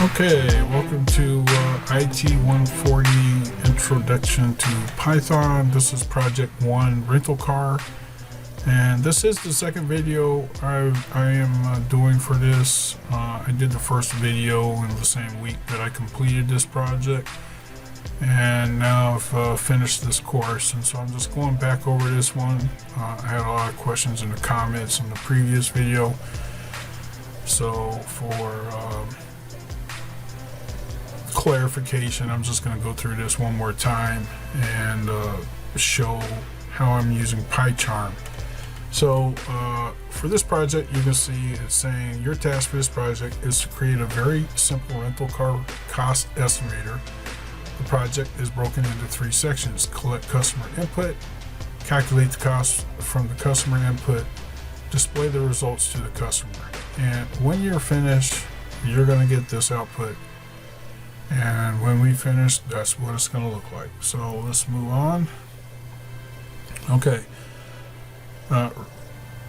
Okay, welcome to IT 140 Introduction to Python. This is Project 1 Rental Car, and this is the second video I am doing for this. I did the first video in the same week that I completed this project, and now I've finished this course, and so I'm just going back over this one. I had a lot of questions in the comments in the previous video, so for clarification, I'm just going to go through this one more time and show how I'm using PyCharm. So for this project, you can see it's saying your task for this project is to create a very simple rental car cost estimator. The project is broken into three sections: collect customer input, calculate the cost from the customer input, display the results to the customer. And when you're finished, you're going to get this output. And when we finish, that's what it's going to look like. So let's move on. Okay.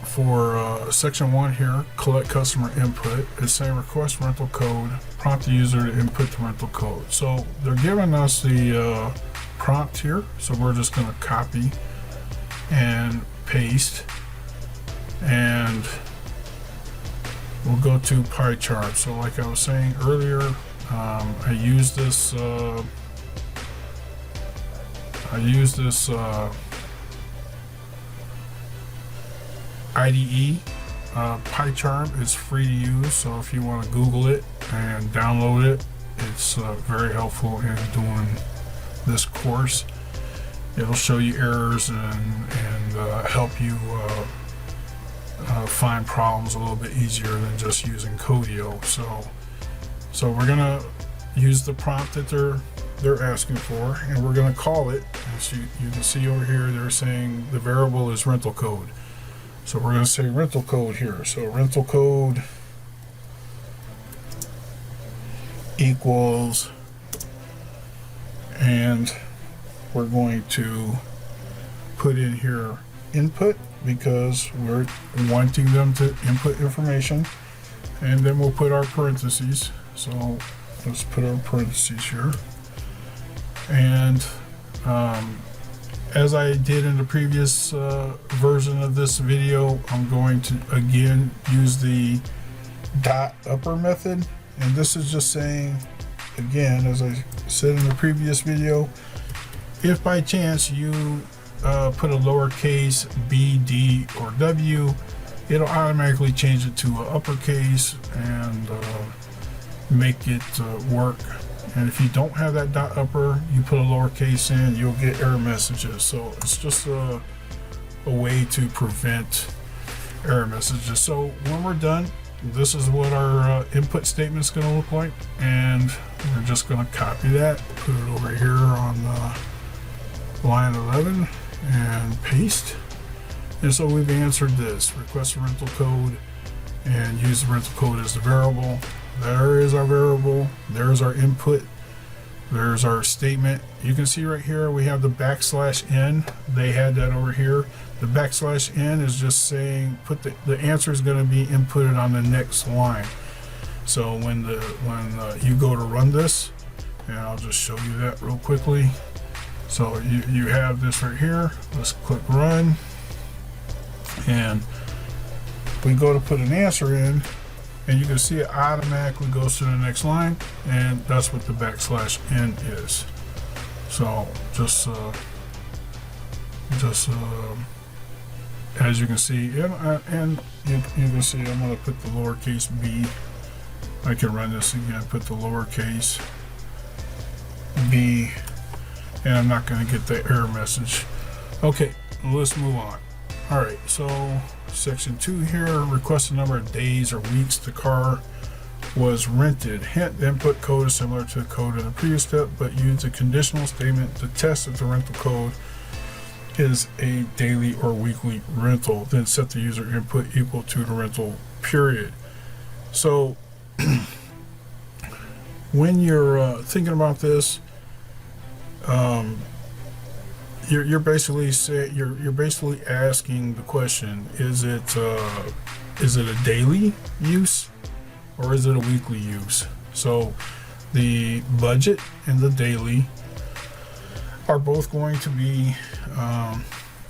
For section 1 here, collect customer input, it's saying request rental code, prompt the user to input the rental code. So they're giving us the prompt here. So we're just going to copy and paste. And we'll go to PyCharm. So like I was saying earlier, I use this IDE. PyCharm is free to use, so if you want to Google it and download it, it's very helpful in doing this course. It'll show you errors and help you find problems a little bit easier than just using Codio. So we're gonna use the prompt that they're asking for, and we're gonna call it. As you can see over here, they're saying the variable is rental code. So we're gonna say rental code here. So rental code equals, and we're going to put in here input because we're wanting them to input information, and then we'll put our parentheses. So let's put our parentheses here. And as I did in the previous version of this video, I'm going to again use the dot upper method. And this is just saying, again, as I said in the previous video, if by chance you put a lowercase b, d, or w, it'll automatically change it to an uppercase and make it work. And if you don't have that dot upper, you put a lowercase in, you'll get error messages. So it's just a way to prevent error messages. So when we're done, this is what our input statement is going to look like, and we're just going to copy that, put it over here on line 11 and paste. And so we've answered this: request a rental code and use the rental code as the variable. There is our variable, there's our input, there's our statement. You can see right here we have the \n. They had that over here. The \n is just saying the answer is going to be inputted on the next line. So when you go to run this, and I'll just show you that real quickly. So you have this right here. Let's click run, and we go to put an answer in, and you can see it automatically goes to the next line, and that's what the \n is. So just as you can see, and you can see, I'm going to put the lowercase b. I can run this again, put the lowercase b, and I'm not going to get the error message. Okay, let's move on. All right, so section 2 here, request the number of days or weeks the car was rented. Hint, the input code is similar to the code in the previous step, but use a conditional statement to test if the rental code is a daily or weekly rental. Then set the user input equal to the rental period. So when you're thinking about this, you're basically asking the question: is it a daily use or is it a weekly use? So the budget and the daily are both going to be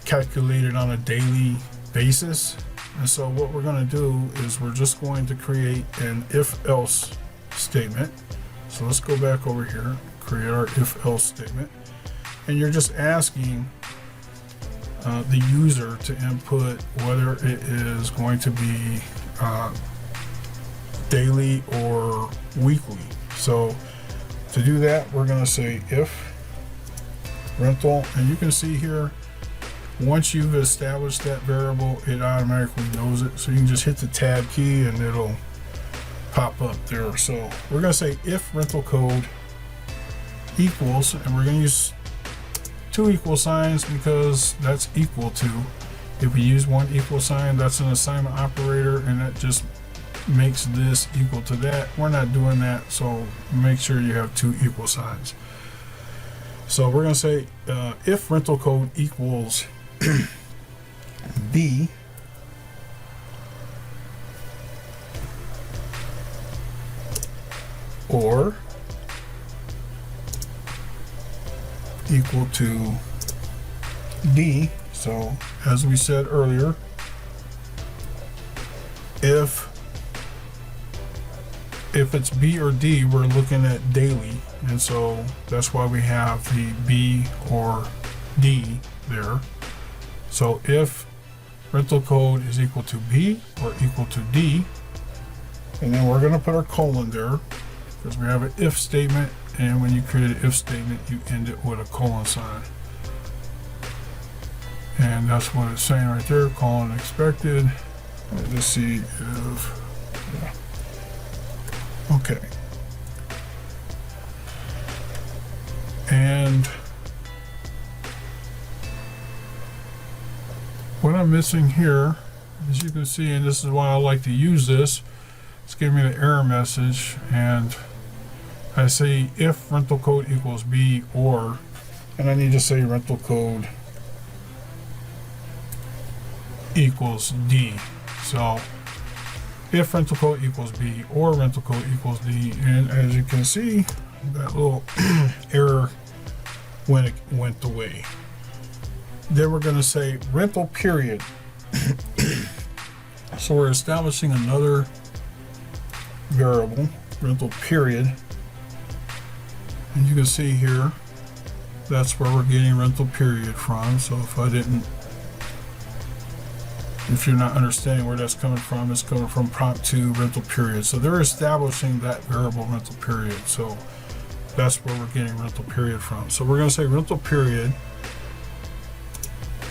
calculated on a daily basis. And so what we're going to do is we're just going to create an if-else statement. So let's go back over here, create our if-else statement. And you're just asking the user to input whether it is going to be daily or weekly. So to do that, we're going to say if rental, and you can see here, once you've established that variable, it automatically knows it. So you can just hit the tab key and it'll pop up there. So we're going to say if rental code equals, and we're going to use two equal signs because that's equal to. If we use one equal sign, that's an assignment operator, and that just makes this equal to that. We're not doing that, so make sure you have two equal signs. So we're going to say if rental code equals B, or equal to D. So as we said earlier, if it's B or D, we're looking at daily, and so that's why we have the B or D there. So if rental code is equal to B or equal to D, and then we're going to put our colon there because we have an if statement, and when you create an if statement, you end it with a colon sign. And that's what it's saying right there, colon expected. Let's see if, yeah. Okay. And what I'm missing here, as you can see, and this is why I like to use this, it's giving me the error message, and I say if rental code equals B, or, and I need to say rental code equals D. So if rental code equals B or rental code equals D, and as you can see, that little error went away. Then we're going to say rental period. So we're establishing another variable, rental period, and you can see here that's where we're getting rental period from. So if you're not understanding where that's coming from, it's coming from prompt to rental period. So they're establishing that variable rental period. So that's where we're getting rental period from. So we're going to say rental period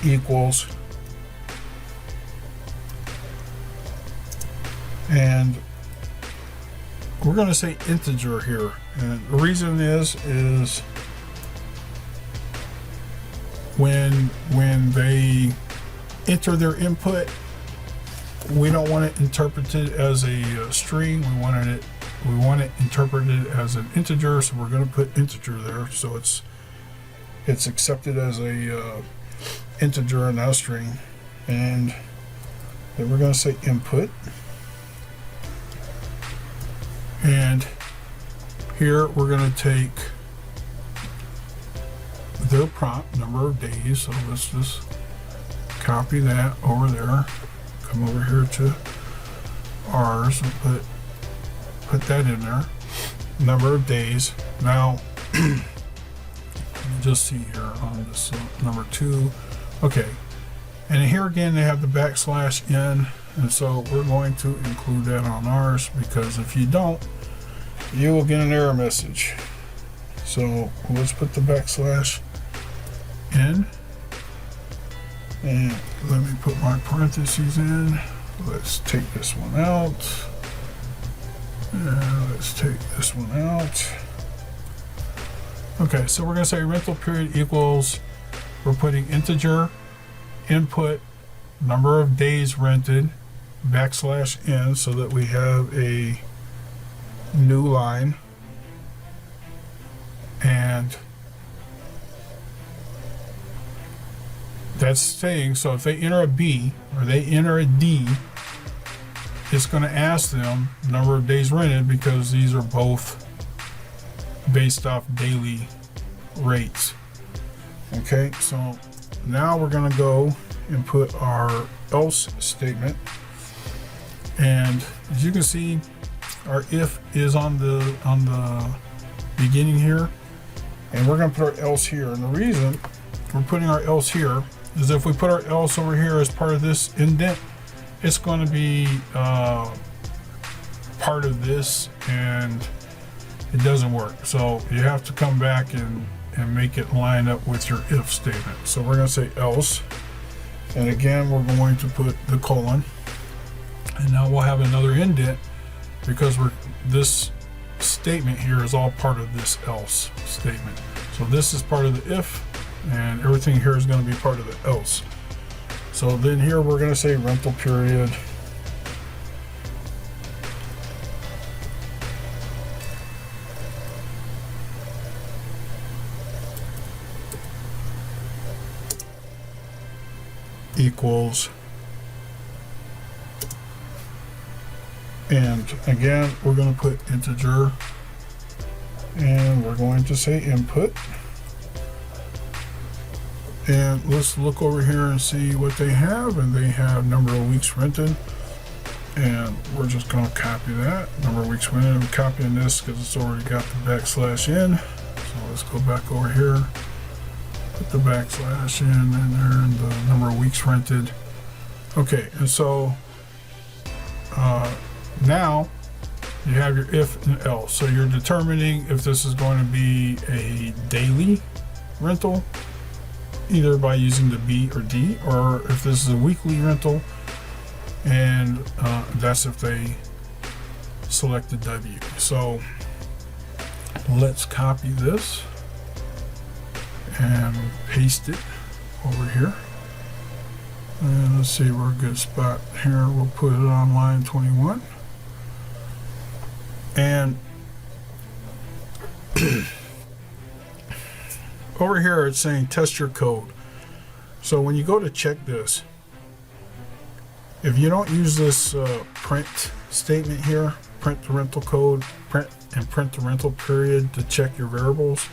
equals, and we're going to say integer here. And the reason is when they enter their input, we don't want it interpreted as a string. We want it interpreted as an integer, so we're going to put integer there, so it's accepted as a integer and not a string. And then we're going to say input, and here we're going to take their prompt, number of days. So let's just copy that over there, come over here to ours and put that in there, number of days. Now just see here on this number 2. Okay, and here again they have the \n, and so we're going to include that on ours, because if you don't, you will get an error message. So let's put the \n, and let me put my parentheses in. Let's take this one out, and let's take this one out. Okay, so we're going to say rental period equals, we're putting integer, input, number of days rented, \n, so that we have a new line, and that's saying, so if they enter a B or they enter a D, it's going to ask them number of days rented because these are both based off daily rates. Okay, so now we're going to go and put our else statement, and as you can see, our if is on the beginning here, and we're going to put our else here. And the reason we're putting our else here is if we put our else over here as part of this indent, it's going to be part of this, and it doesn't work. So you have to come back and make it line up with your if statement. So we're going to say else, and again we're going to put the colon, and now we'll have another indent because this statement here is all part of this else statement. So this is part of the if, and everything here is going to be part of the else. So then here we're going to say rental period equals, and again we're going to put integer, and we're going to say input. And let's look over here and see what they have, and they have number of weeks rented, and we're just going to copy that number of weeks rented. I'm copying this because it's already got the backslash in. So let's go back over here, put the backslash in there, and the number of weeks rented. Okay, and so now you have your if and else. So you're determining if this is going to be a daily rental, either by using the B or D, or if this is a weekly rental, and that's if they select the W. So let's copy this and paste it over here, and let's see, we're a good spot here. We'll put it on line 21, and over here it's saying test your code. So when you go to check this, if you don't use this print statement here, print the rental code, print the rental period to check your variables,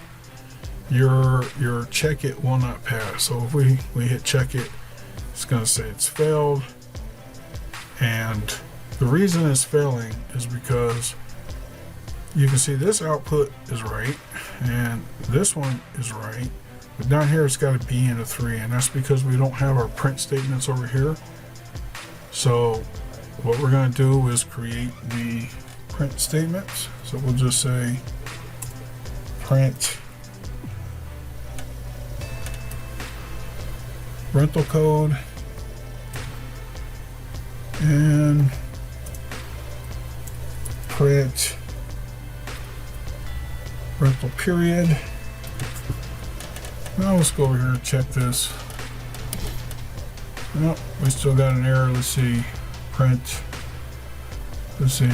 your check it will not pass. So if we hit check it, it's going to say it's failed, and the reason it's failing is because you can see this output is right and this one is right, but down here it's got a B and a 3, and that's because we don't have our print statements over here. So what we're going to do is create the print statements. So we'll just say print rental code and print rental period. Now let's go over here and check this. Nope, we still got an error. Let's see, print, let's see,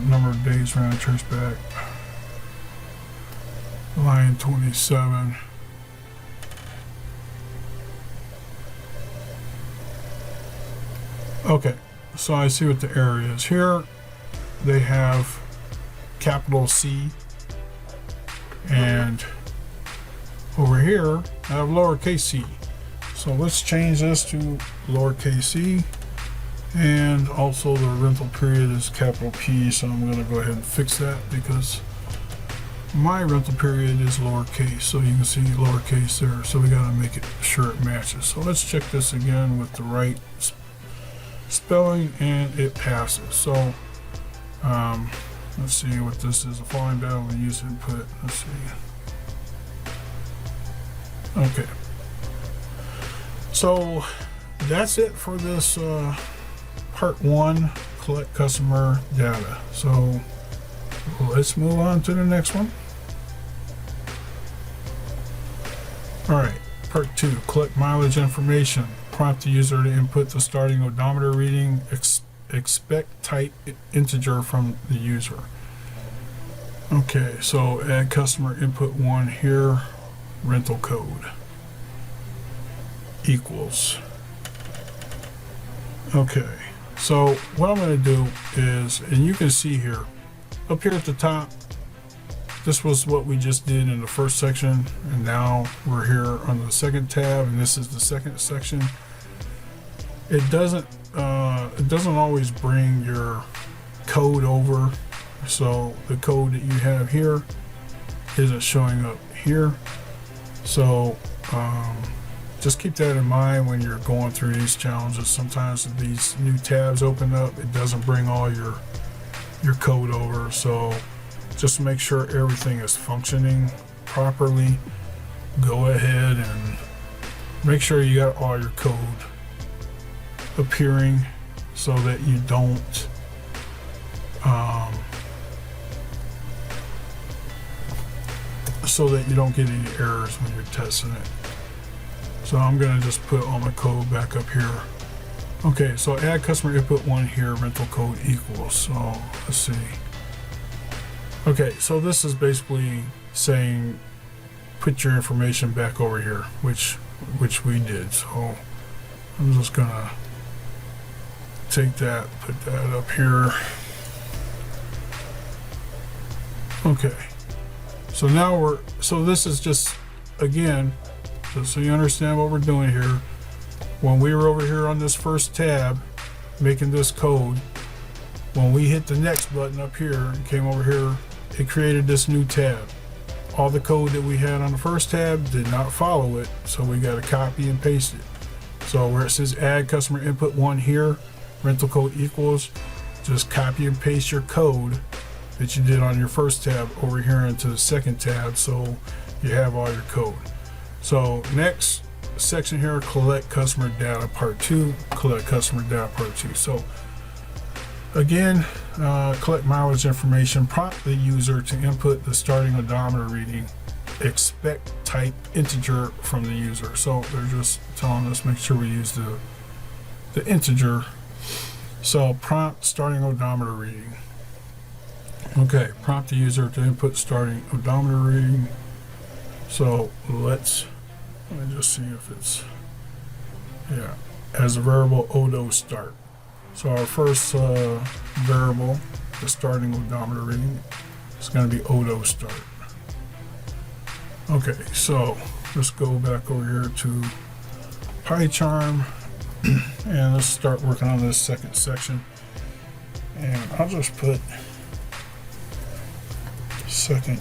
number of days round trace back, line 27. Okay, so I see what the error is here. They have capital C, and over here I have lowercase c. So let's change this to lowercase c, and also the rental period is capital P. So I'm going to go ahead and fix that because my rental period is lowercase, so you can see lowercase there. So we got to make it sure it matches. So let's check this again with the right spelling, and it passes. So let's see what this is. A following battle we use input. Let's see. Okay. So that's it for this part 1, collect customer data. So let's move on to the next one. All right, part 2, collect mileage information. Prompt the user to input the starting odometer reading. Expect type integer from the user. Okay, so add customer input 1 here, rental code equals. Okay, So what I'm going to do is, and you can see here, up here at the top, this was what we just did in the first section, and now we're here on the second tab, and this is the second section. It doesn't always bring your code over, so the code that you have here isn't showing up here. So just keep that in mind when you're going through these challenges. Sometimes if these new tabs open up, it doesn't bring all your code over. So just make sure everything is functioning properly. Go ahead and make sure you got all your code appearing so that you don't get any errors when you're testing it. So I'm gonna just put all my code back up here. Okay, so add customer input 1 here, rental code equals. So let's see. Okay, so this is basically saying put your information back over here, which we did. So I'm just gonna take that, put that up here. Okay, so now so this is just, again, just so you understand what we're doing here. When we were over here on this first tab making this code, when we hit the next button up here and came over here, it created this new tab. All the code that we had on the first tab did not follow it, so we got to copy and paste it. So where it says add customer input 1 here, rental code equals, just copy and paste your code that you did on your first tab over here into the second tab, so you have all your code. So next section here, collect customer data part 2, collect customer data part 2. So again, collect mileage information, prompt the user to input the starting odometer reading, expect type integer from the user. So they're just telling us make sure we use the integer. So prompt starting odometer reading. Okay, prompt the user to input starting odometer reading. So let me just see if it's, yeah, as a variable odo start. So our first variable, the starting odometer reading, is going to be odo start. Okay, so let's go back over here to PyCharm and let's start working on this second section. And I'll just put second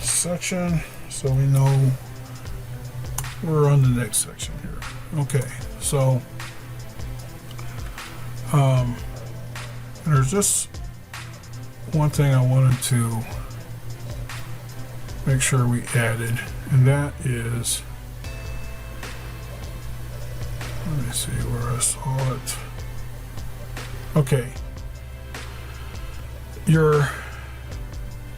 section so we know we're on the next section here. Okay, so there's just one thing I wanted to make sure we added, and that is, let me see where I saw it. Okay,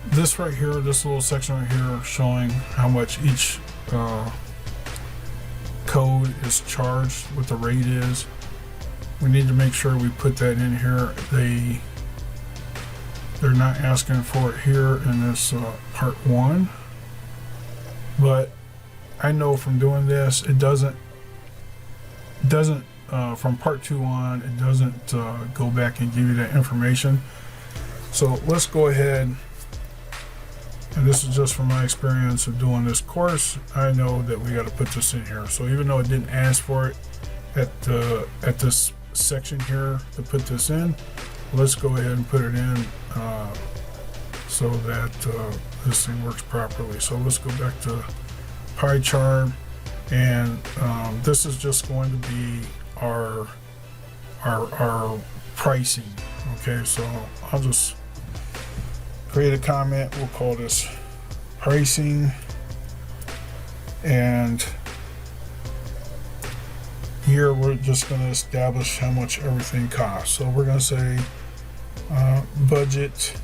this right here, this little section right here showing how much each code is charged, what the rate is. We need to make sure we put that in here. They're not asking for it here in this part 1, but I know from doing this, it doesn't from part 2 on, it doesn't go back and give you that information. So let's go ahead, and this is just from my experience of doing this course, I know that we got to put this in here. So even though it didn't ask for it at this section here to put this in, let's go ahead and put it in so that this thing works properly. So let's go back to PyCharm, and this is just going to be our pricing. Okay, so I'll just create a comment. We'll call this pricing, and here we're just going to establish how much everything costs. So we're going to say budget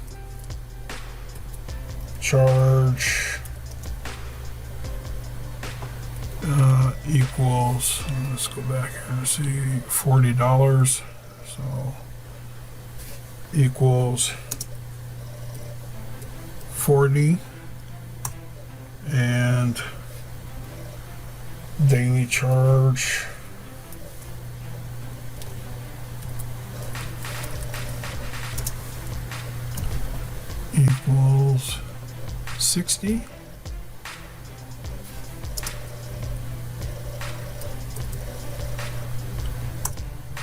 charge equals, let's go back here and see, $40. So equals 40, and daily charge equals 60.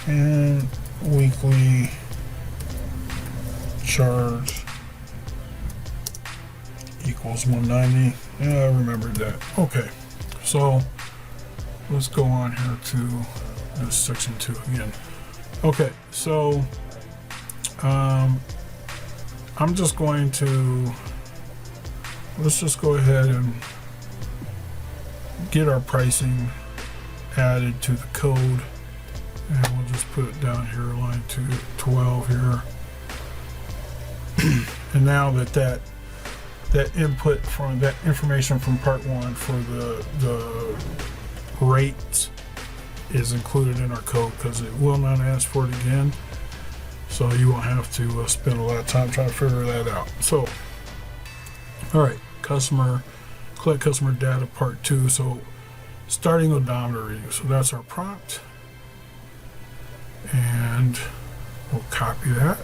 And weekly charge equals 190. Yeah, I remembered that. Okay, so let's go on here to this section 2 again. Okay, so I'm just going to, let's just go ahead and get our pricing added to the code, and we'll just put it down here, line 12 here. And now that input from that information from part 1 for the rates is included in our code, because it will not ask for it again, so you won't have to spend a lot of time trying to figure that out. So, all right, collect customer data part 2. So starting odometer reading, so that's our prompt, and we'll copy that,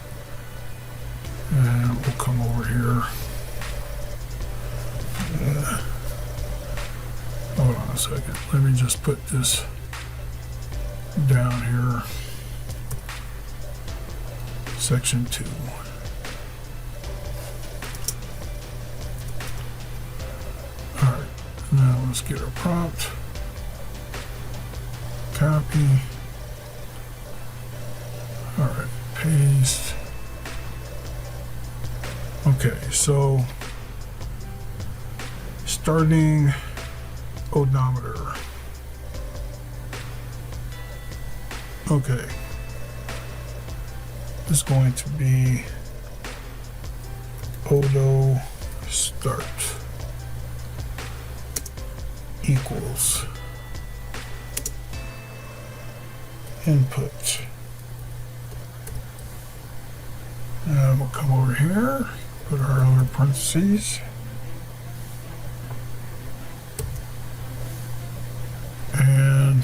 and we'll come over here. Hold on a second, let me just put this down here, section 2. All right, now let's get our prompt, copy, all right, paste. Okay, so starting odometer. Okay, is going to be odo start equals input. And we'll come over here, put our other parentheses. And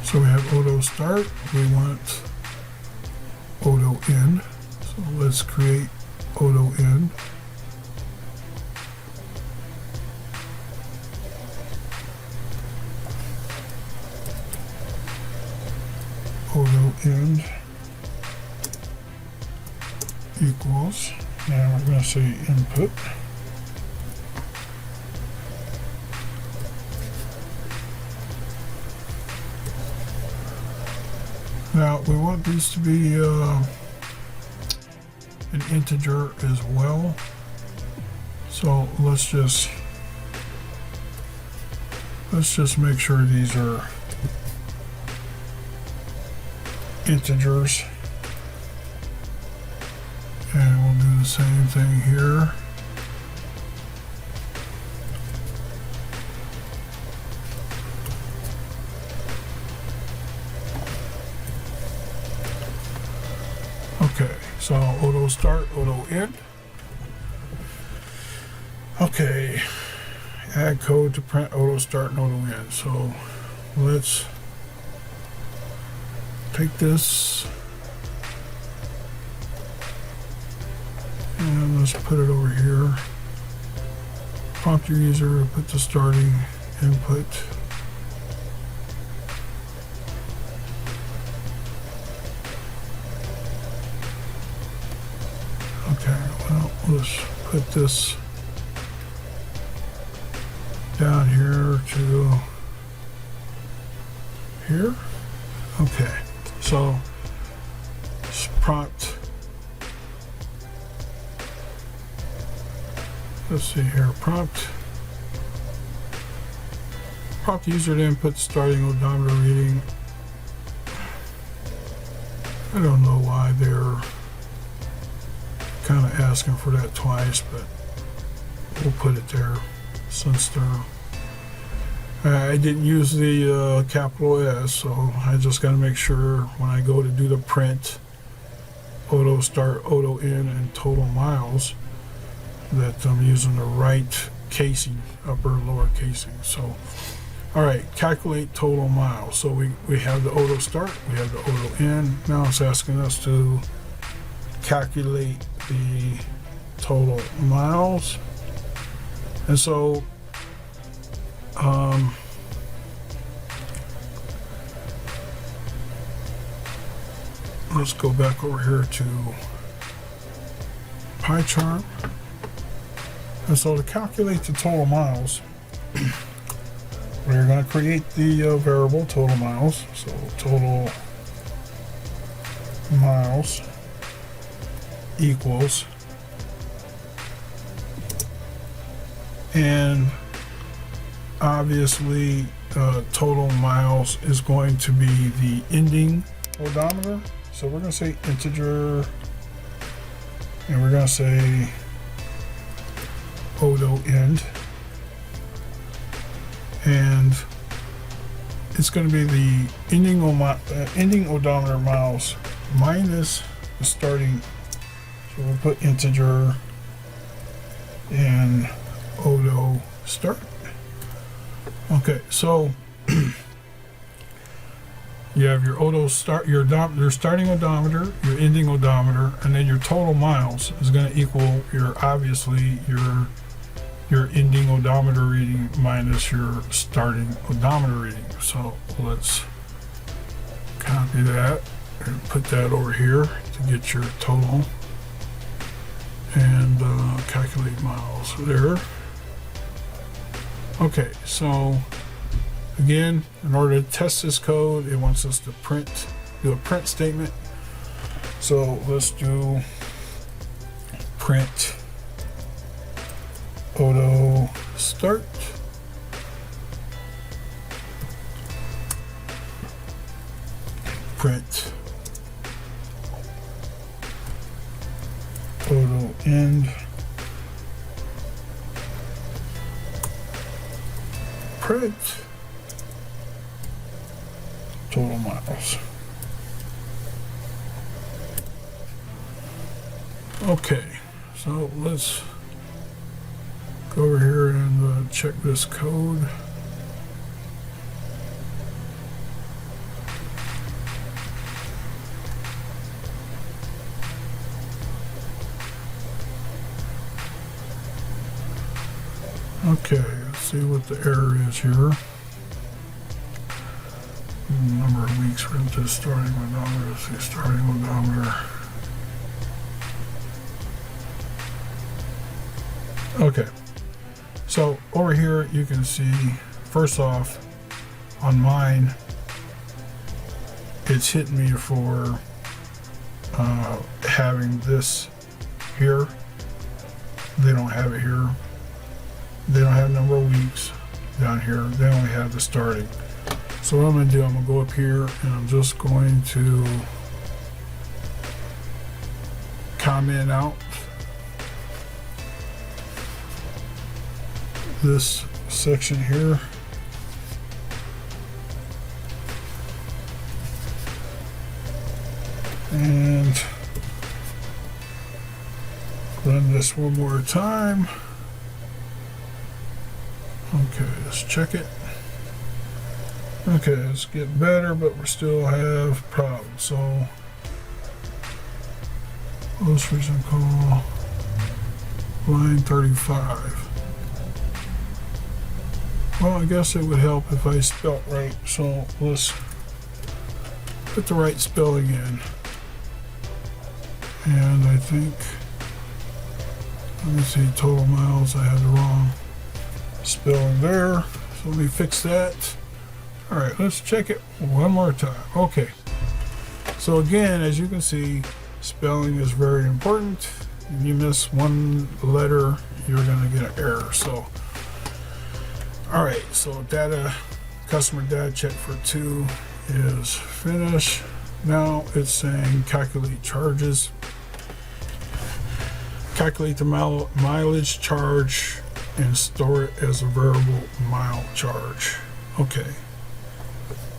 so we have odo start, we want odo end. So let's create odo end. Odo end equals, now we're going to say input. Now we want these to be an integer as well. So let's just make sure these are integers. And we'll do the same thing here. Okay, so odo start, odo end. Okay, add code to print odo start and odo end. So let's take this and let's put it over here. Prompt your user to put the starting input. Okay, well, let's put this down here to here. Okay, so prompt, let's see here, prompt user to input starting odometer reading. I don't know why they're kind of asking for that twice, but we'll put it there since they're I didn't use the capital S, so I just got to make sure when I go to do the print odo start, odo end, and total miles that I'm using the right casing, upper and lower casing. So All right, calculate total miles. So we have the auto start, we have the auto end. Now it's asking us to calculate the total miles. And so let's go back over here to pie chart. And so to calculate the total miles, we're going to create the variable total miles. So total miles equals, and obviously total miles is going to be the ending odometer. So we're going to say integer, and we're going to say odo end, and it's going to be the ending odometer miles minus the starting. So we'll put integer and odo start. Okay, so you have your odo start, your starting odometer, your ending odometer, and then your total miles is going to equal your obviously your ending odometer reading minus your starting odometer reading. So let's copy that and put that over here to get your total, and calculate miles there. Okay, so again, in order to test this code, it wants us to do a print statement. So let's do print auto start. Print auto end. Print total miles. Okay, so let's go over here and check this code. Okay, let's see what the error is here. Number of weeks into starting odometer. Let's see, starting odometer. Okay, so over here you can see, first off, on mine, it's hitting me for having this here. They don't have it here. They don't have number of weeks down here. They only have the starting. So what I'm going to do, I'm going to go up here and I'm just going to comment out this section here. And run this one more time. Okay, let's check it. Okay, let's get better, but we still have problems. So, most recent call, line 35. Well, I guess it would help if I spelt right. So let's put the right spelling in. And I think, let me see, total miles, I had the wrong spelling there. So let me fix that. All right, let's check it one more time. Okay. So again, as you can see, spelling is very important. If you miss one letter, you're going to get an error. So, all right. So customer data check for 2 is finished. Now it's saying calculate charges. Calculate the mileage charge and store it as a variable mile charge. Okay.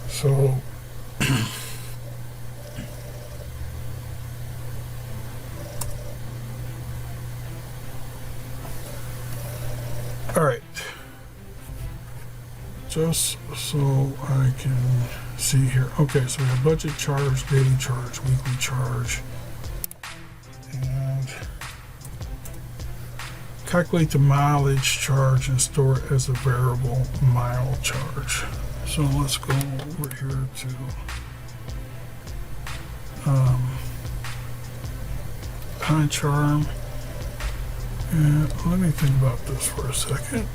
So all right. just so I can see here. Okay, so we have budget charge, daily charge, weekly charge, and calculate the mileage charge and store it as a variable mile charge. So let's go over here to time charm, and let me think about this for a second.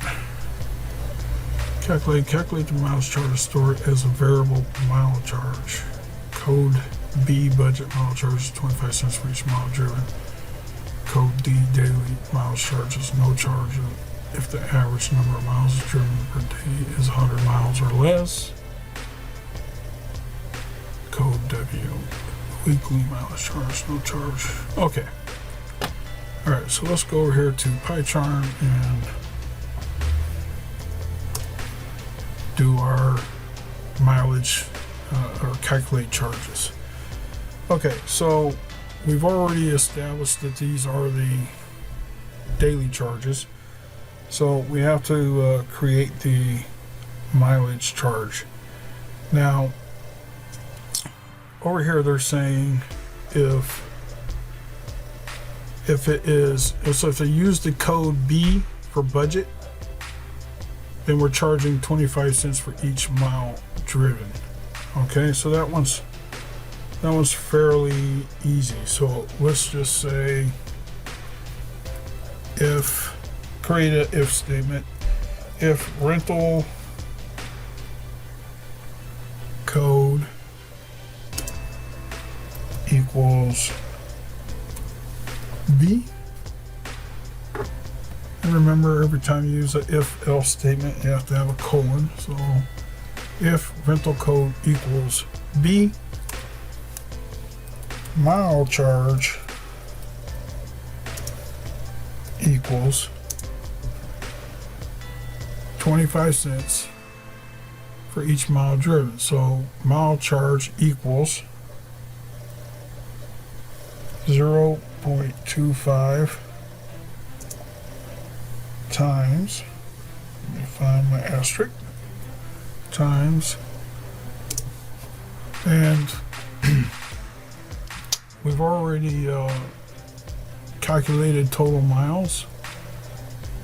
Calculate the mileage charge, store it as a variable mile charge. Code B, budget mile charge is 25 cents for each mile driven. Code D, daily miles charge is no charge if the average number of miles driven per day is 100 miles or less. Code W, weekly mileage charge, no charge. Okay. All right, so let's go over here to PyCharm and do our mileage or calculate charges. Okay, so we've already established that these are the daily charges. So we have to create the mileage charge. Now, over here they're saying if it is, so if they use the code B for budget, then we're charging 25 cents for each mile driven. Okay, so that one's fairly easy. So let's just say create an if statement. If rental code equals B. And remember, every time you use an if-else statement, you have to have a colon. So if rental code equals B, mile charge equals 25 cents for each mile driven. So mile charge equals 0.25 times, let me find my asterisk, times, and we've already calculated total miles,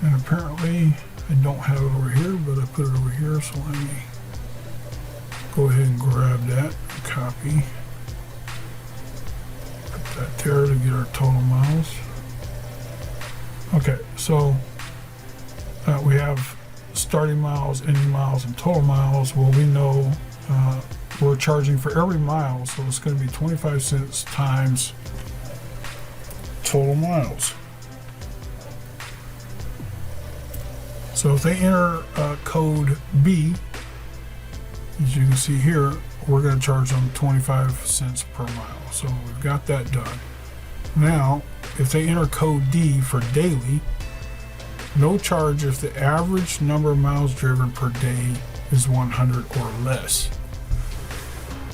and apparently I don't have it over here, but I put it over here, so let me go ahead and grab that and copy. Put that there to get our total miles. Okay, so we have starting miles, ending miles, and total miles. Well, we know we're charging for every mile, so it's going to be 25 cents times total miles. So if they enter code B, as you can see here, we're going to charge them 25 cents per mile. So we've got that done. Now, if they enter code D for daily, no charge if the average number of miles driven per day is 100 or less.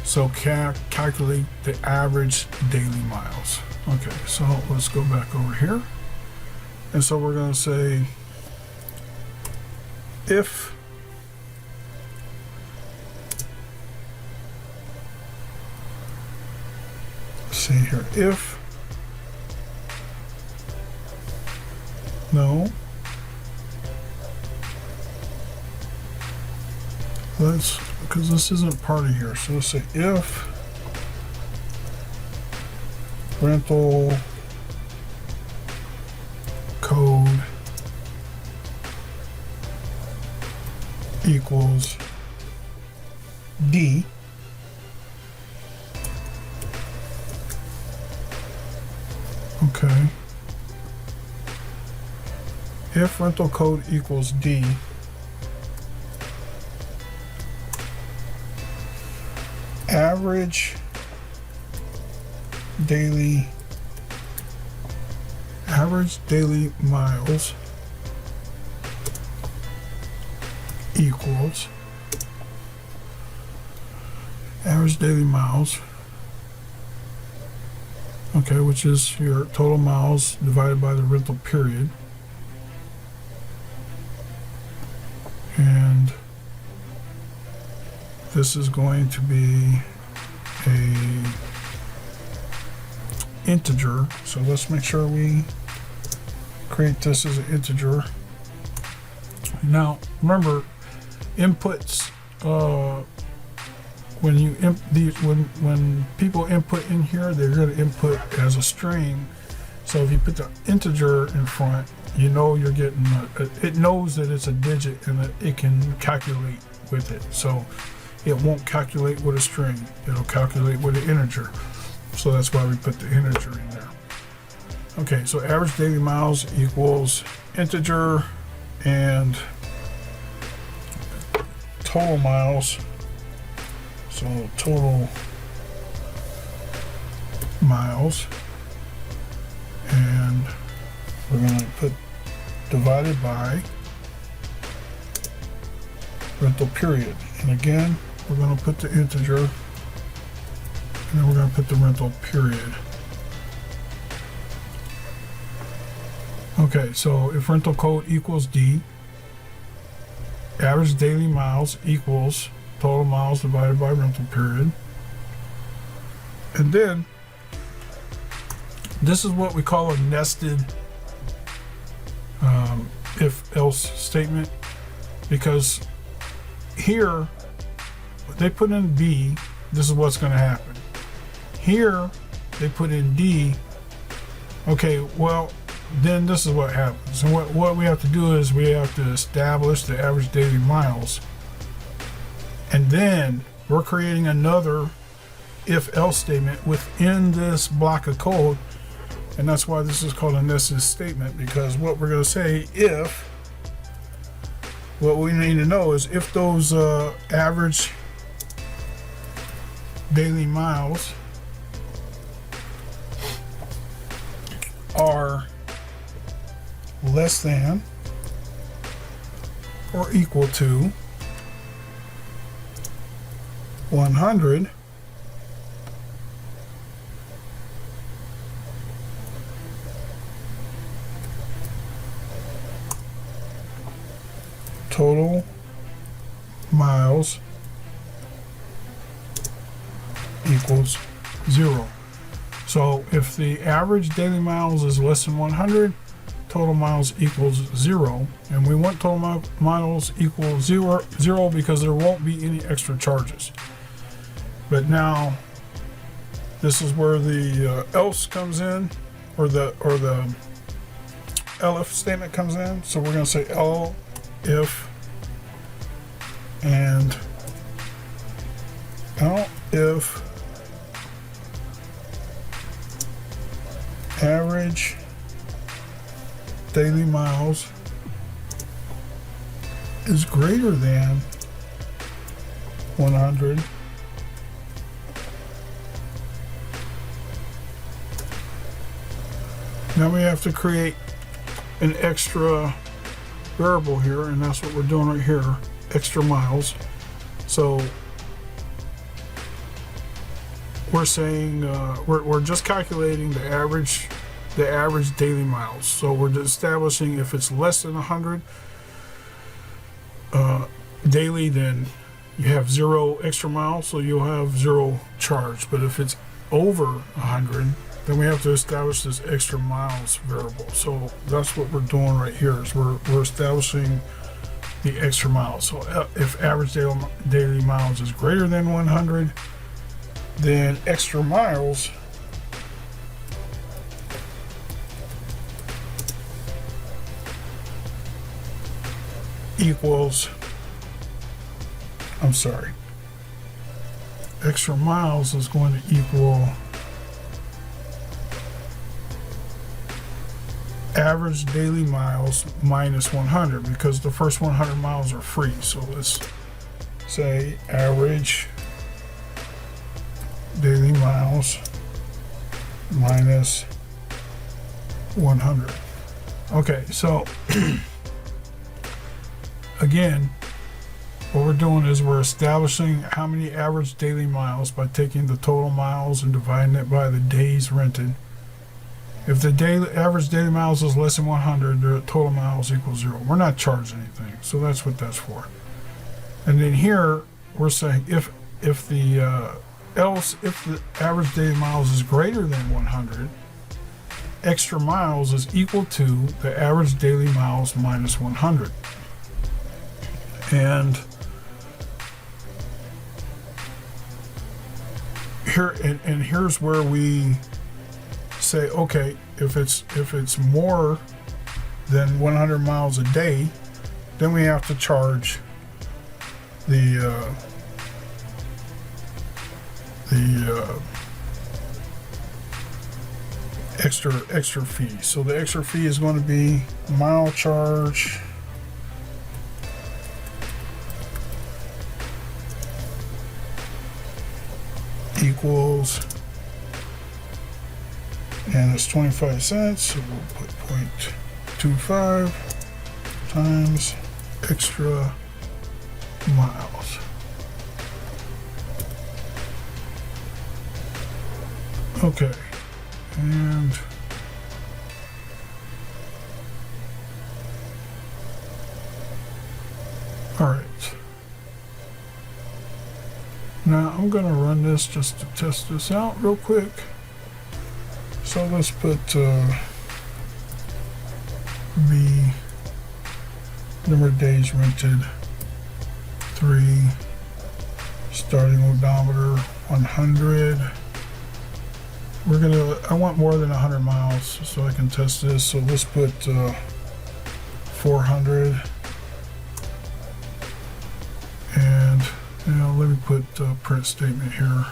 So calculate the average daily miles. Okay, so let's go back over here. And so we're going to say if see here, if no, let's, because this isn't part of here, so let's say if rental code equals D, okay, if rental code equals D, average daily miles equals average daily miles, okay, which is your total miles divided by the rental period, and this is going to be a integer. So let's make sure we create this as an integer. Now remember, inputs, when people input in here, they're going to input as a string. So if you put the integer in front, you know you're getting it knows that it's a digit and that it can calculate with it. So it won't calculate with a string, it'll calculate with an integer. So that's why we put the integer in there. Okay, so average daily miles equals integer, and total miles, so total miles, and we're going to put divided by rental period. And again, we're going to put the integer, and then we're going to put the rental period. Okay, so if rental code equals D, average daily miles equals total miles divided by rental period. And then this is what we call a nested if-else statement, because here they put in B, this is what's going to happen. Here they put in D. Okay, well then this is what happens. And what we have to do is we have to establish the average daily miles, and then we're creating another if-else statement within this block of code. And that's why this is called a nested statement, because what we're going to say, if, what we need to know is if those average daily miles are less than or equal to 100, total miles equals 0. So if the average daily miles is less than 100, total miles equals 0, and we want total miles equal 0 because there won't be any extra charges. But now this is where the else comes in, or the elif statement comes in. So we're going to say elif and elif average daily miles is greater than 100, now we have to create an extra variable here, and that's what we're doing right here, extra miles. So we're saying we're just calculating the average daily miles. So we're establishing if it's less than 100 daily, then you have 0 extra miles, so you'll have 0 charge. But if it's over 100, then we have to establish this extra miles variable. So that's what we're doing right here, is we're establishing the extra miles. So if average daily miles is greater than 100, then extra miles equals, extra miles is going to equal average daily miles minus 100, because the first 100 miles are free. So let's say average daily miles minus 100. Okay, so again, what we're doing is we're establishing how many average daily miles by taking the total miles and dividing it by the days rented. If the average daily miles is less than 100, the total miles equals 0. We're not charged anything, so that's what that's for. And then here, we're saying if the average daily miles is greater than 100, extra miles is equal to the average daily miles minus 100. And here's where we say, okay, if it's more than 100 miles a day, then we have to charge the extra fee. So the extra fee is going to be mile charge equals, and it's 25 cents, so we'll put 0.25 times extra miles. Okay, and all right. Now I'm going to run this just to test this out real quick. So let's put B, number of days rented, 3, starting odometer 100. I want more than 100 miles so I can test this. So let's put 400. And now let me put print statement here.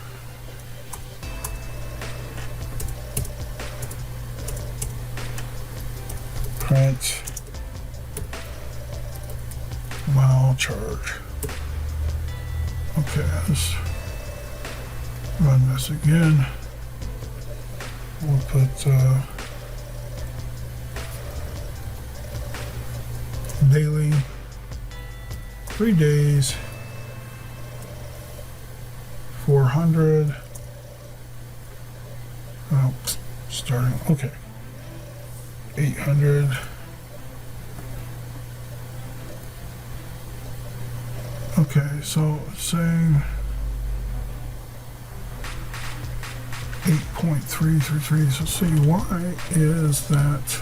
Print mile charge. Okay, let's run this again. We'll put daily, 3 days, 400. Oh, starting, okay. 800. Okay, so it's saying 8.333. So see, why is that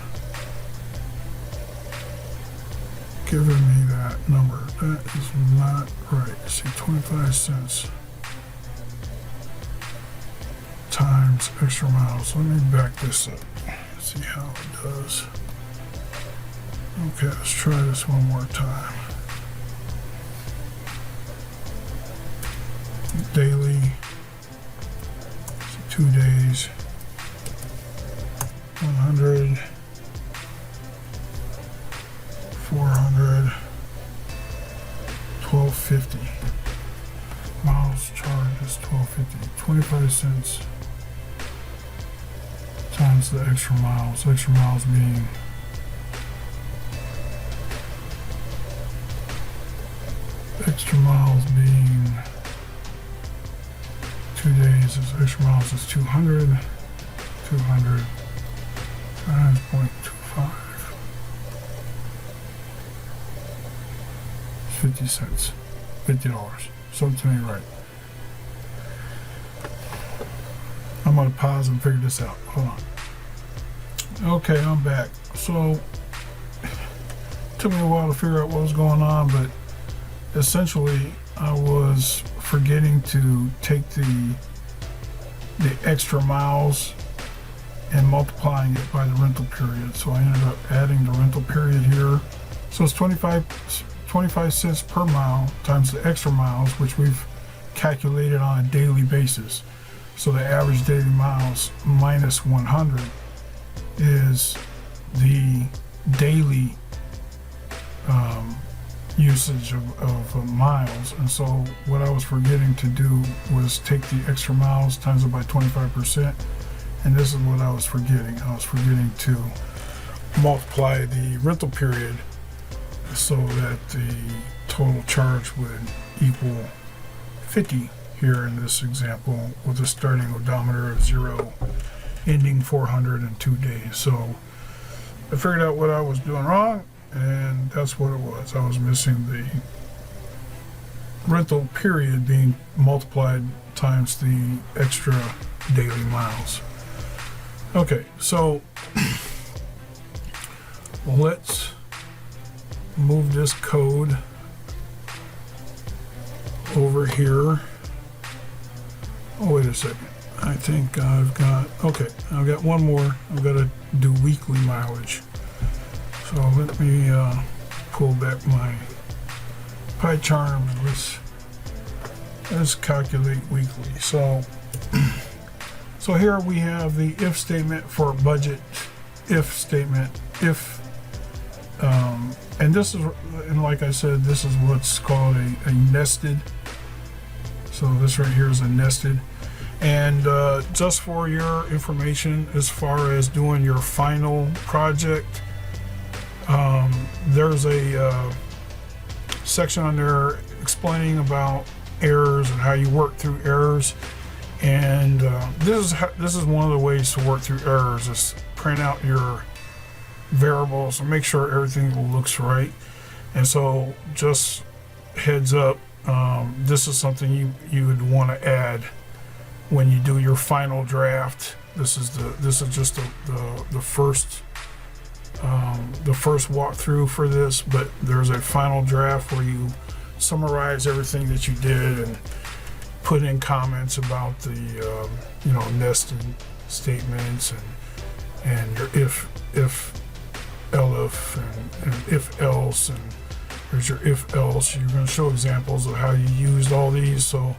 giving me that number? That is not right. See, 25 cents times extra miles. Let me back this up. See how it does. Okay, let's try this one more time. Daily, 2 days, 100, 400, 12.50. Miles charged is 12.50. 25 cents times the extra miles. Extra miles being extra miles being 2 days. Extra miles is 200. 200 times 0.25. 50 cents. $50. Sold to me right. I'm gonna pause and figure this out. Hold on. Okay, I'm back. So it took me a while to figure out what was going on, but essentially I was forgetting to take the extra miles and multiplying it by the rental period. So I ended up adding the rental period here. So it's 25 cents per mile times the extra miles, which we've calculated on a daily basis. So the average daily miles minus 100 is the daily usage of miles. And so what I was forgetting to do was take the extra miles times it by 25%. And this is what I was forgetting. I was forgetting to multiply the rental period so that the total charge would equal 50 here in this example, with a starting odometer of 0, ending 402 days. So I figured out what I was doing wrong, and that's what it was. I was missing rental period being multiplied times the extra daily miles. Okay, so let's move this code over here. Oh, wait a second. I think I've got one more. I've got to do weekly mileage. So let me pull back my pie chart and let's calculate weekly. So here we have the if statement for budget, if statement, if, and this is, and like I said, this is what's called a nested. So this right here is a nested. And just for your information, as far as doing your final project, there's a section on there explaining about errors and how you work through errors. And this is one of the ways to work through errors, is print out your variables and make sure everything looks right. And so just heads up, this is something you would want to add when you do your final draft. This is just the first walkthrough for this, but there's a final draft where you summarize everything that you did and put in comments about the nested statements and your if elif and if else, and here's your if else. You're going to show examples of how you used all these. So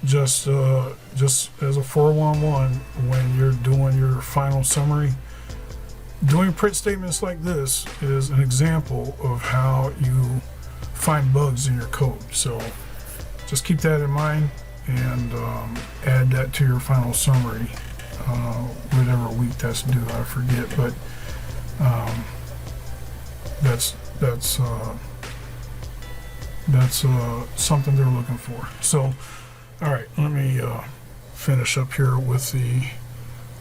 just as a 411, when you're doing your final summary, doing print statements like this is an example of how you find bugs in your code. So just keep that in mind and add that to your final summary, whatever week that's due, I forget, but that's something they're looking for. So all right, let me finish up here with the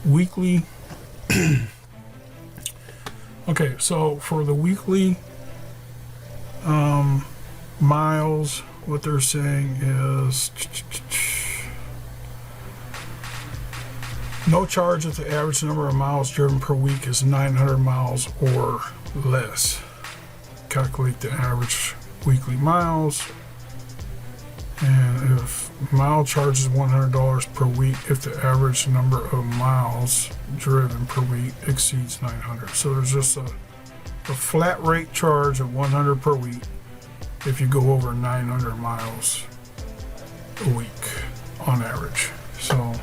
weekly. Okay, so for the weekly miles, what they're saying is no charge if the average number of miles driven per week is 900 miles or less. Calculate the average weekly miles. And if mile charge is $100 per week if the average number of miles driven per week exceeds 900. So there's just a flat rate charge of $100 per week if you go over 900 miles a week on average. So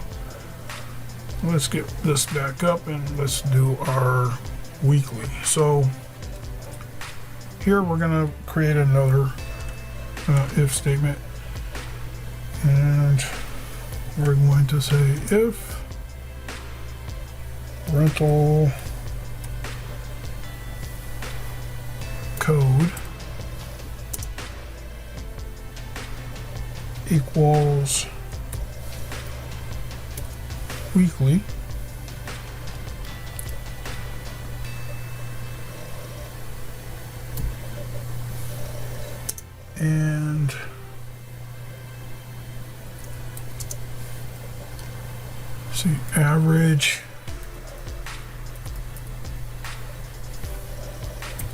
let's get this back up and let's do our weekly. So here we're going to create another if statement. And we're going to say if rental code equals weekly, and see average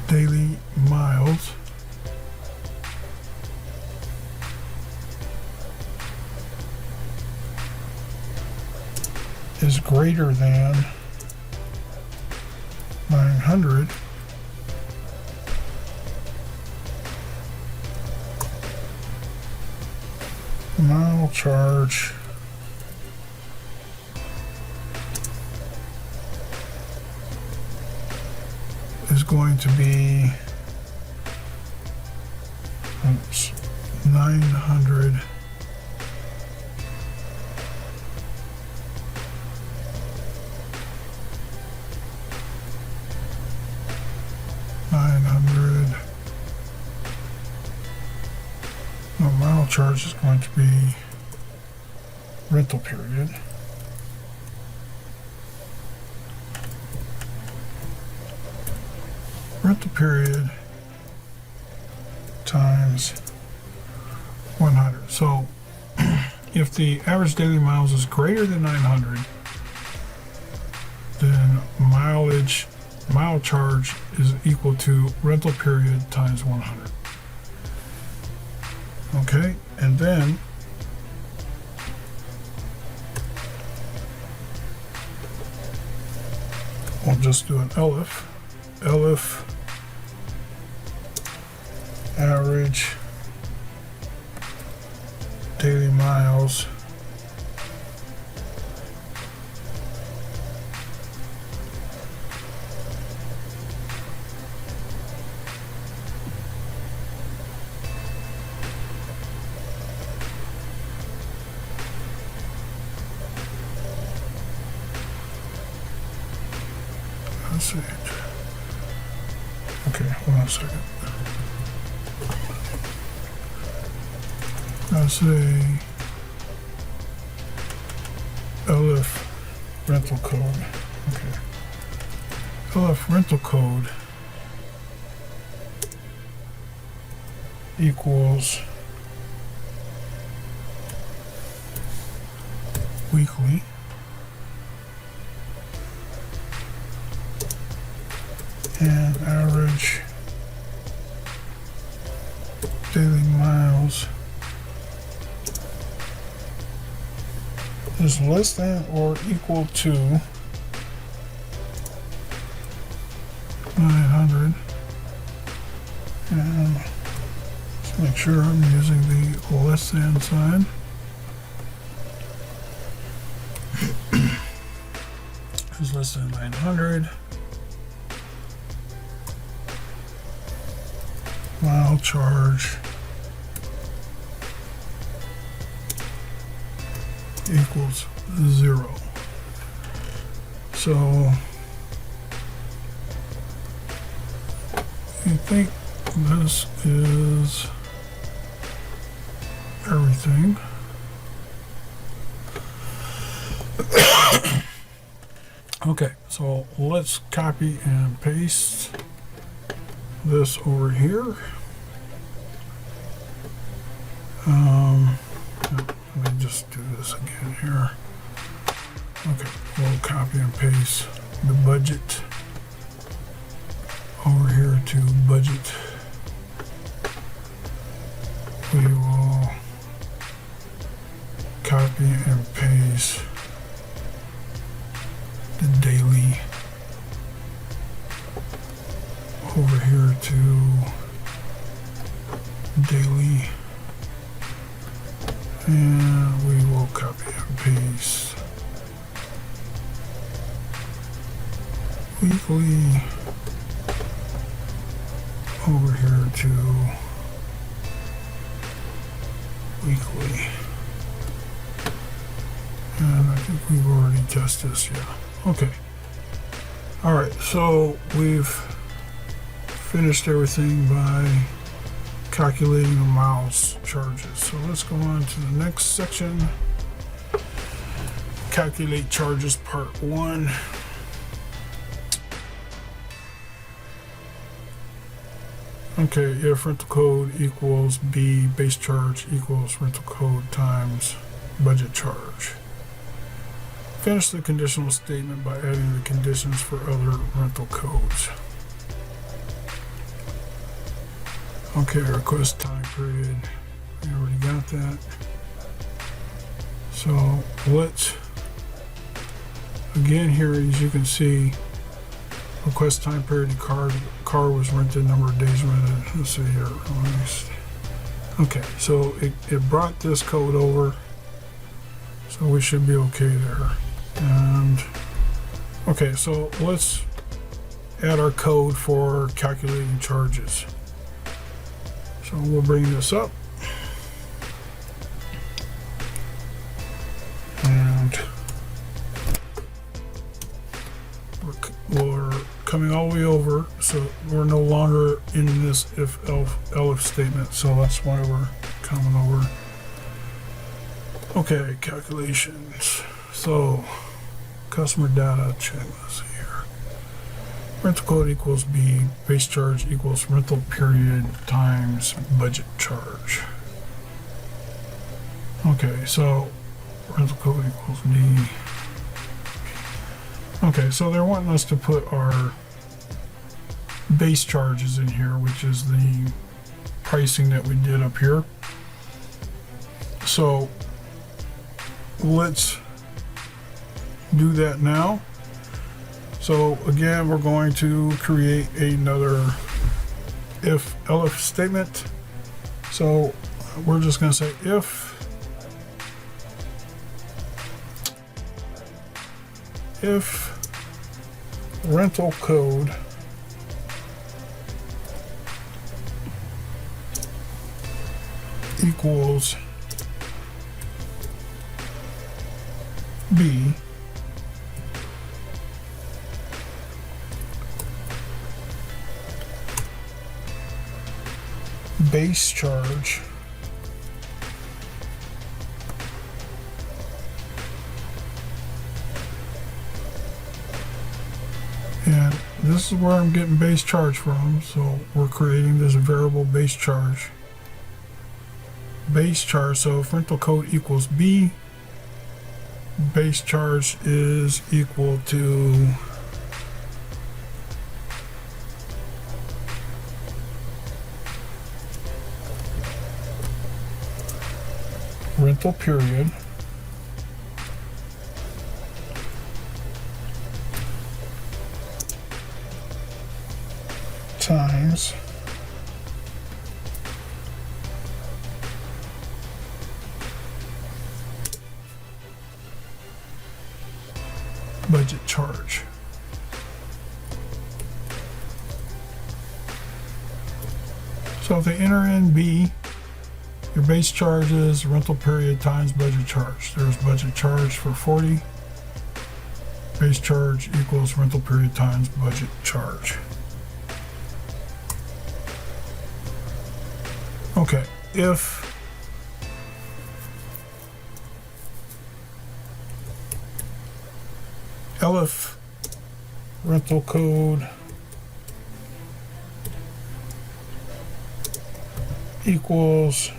daily miles is greater than 900 mile charge is going to be 900 no, mile charge is going to be rental period times 100. So if the average daily miles is greater than 900, then mile charge is equal to rental period times 100. Okay, and then we'll just do an elif average daily miles let's see. Okay, hold on a second. I'll say elif rental code. Okay. Elif rental code equals weekly and average daily miles is less than or equal to 900, and let's make sure I'm using the less than sign. Is less than 900. Mile charge equals 0. So I think this is everything. Okay, so let's copy and paste this over here. Let me just do this again here. Okay, we'll copy and paste the budget over here to budget. We will copy and paste the daily over here to daily, and we will copy and paste weekly over here to weekly, and I think we've already tested this, yeah. Okay. All right, so we've finished everything by calculating the miles charges. So let's go on to the next section. Calculate charges part 1. Okay, if rental code equals B, base charge equals rental code times budget charge. Finish the conditional statement by adding the conditions for other rental codes. Okay, request time period. We already got that. So let's, again here, as you can see, request time period, car was rented, number of days rented. Let's see here. Okay, so it brought this code over, so we should be okay there. And okay, so let's add our code for calculating charges. So we'll bring this up, and we're coming all the way over, so we're no longer in this if elif statement, so that's why we're coming over. Okay, calculations. So customer data checklist here. Rental code equals B, base charge equals rental period times budget charge. Okay, so rental code equals D. Okay, so they're wanting us to put our base charges in here, which is the pricing that we did up here. So let's do that now. So again, we're going to create another elif statement. So we're just going to say if rental code equals B, base charge and this is where I'm getting base charge from, so we're creating this variable base charge. So if rental code equals B, base charge is equal to rental period times budget charge. So if they enter in B, your base charge is rental period times budget charge. There's budget charge for 40. Base charge equals rental period times budget charge. Okay, if elif rental code equals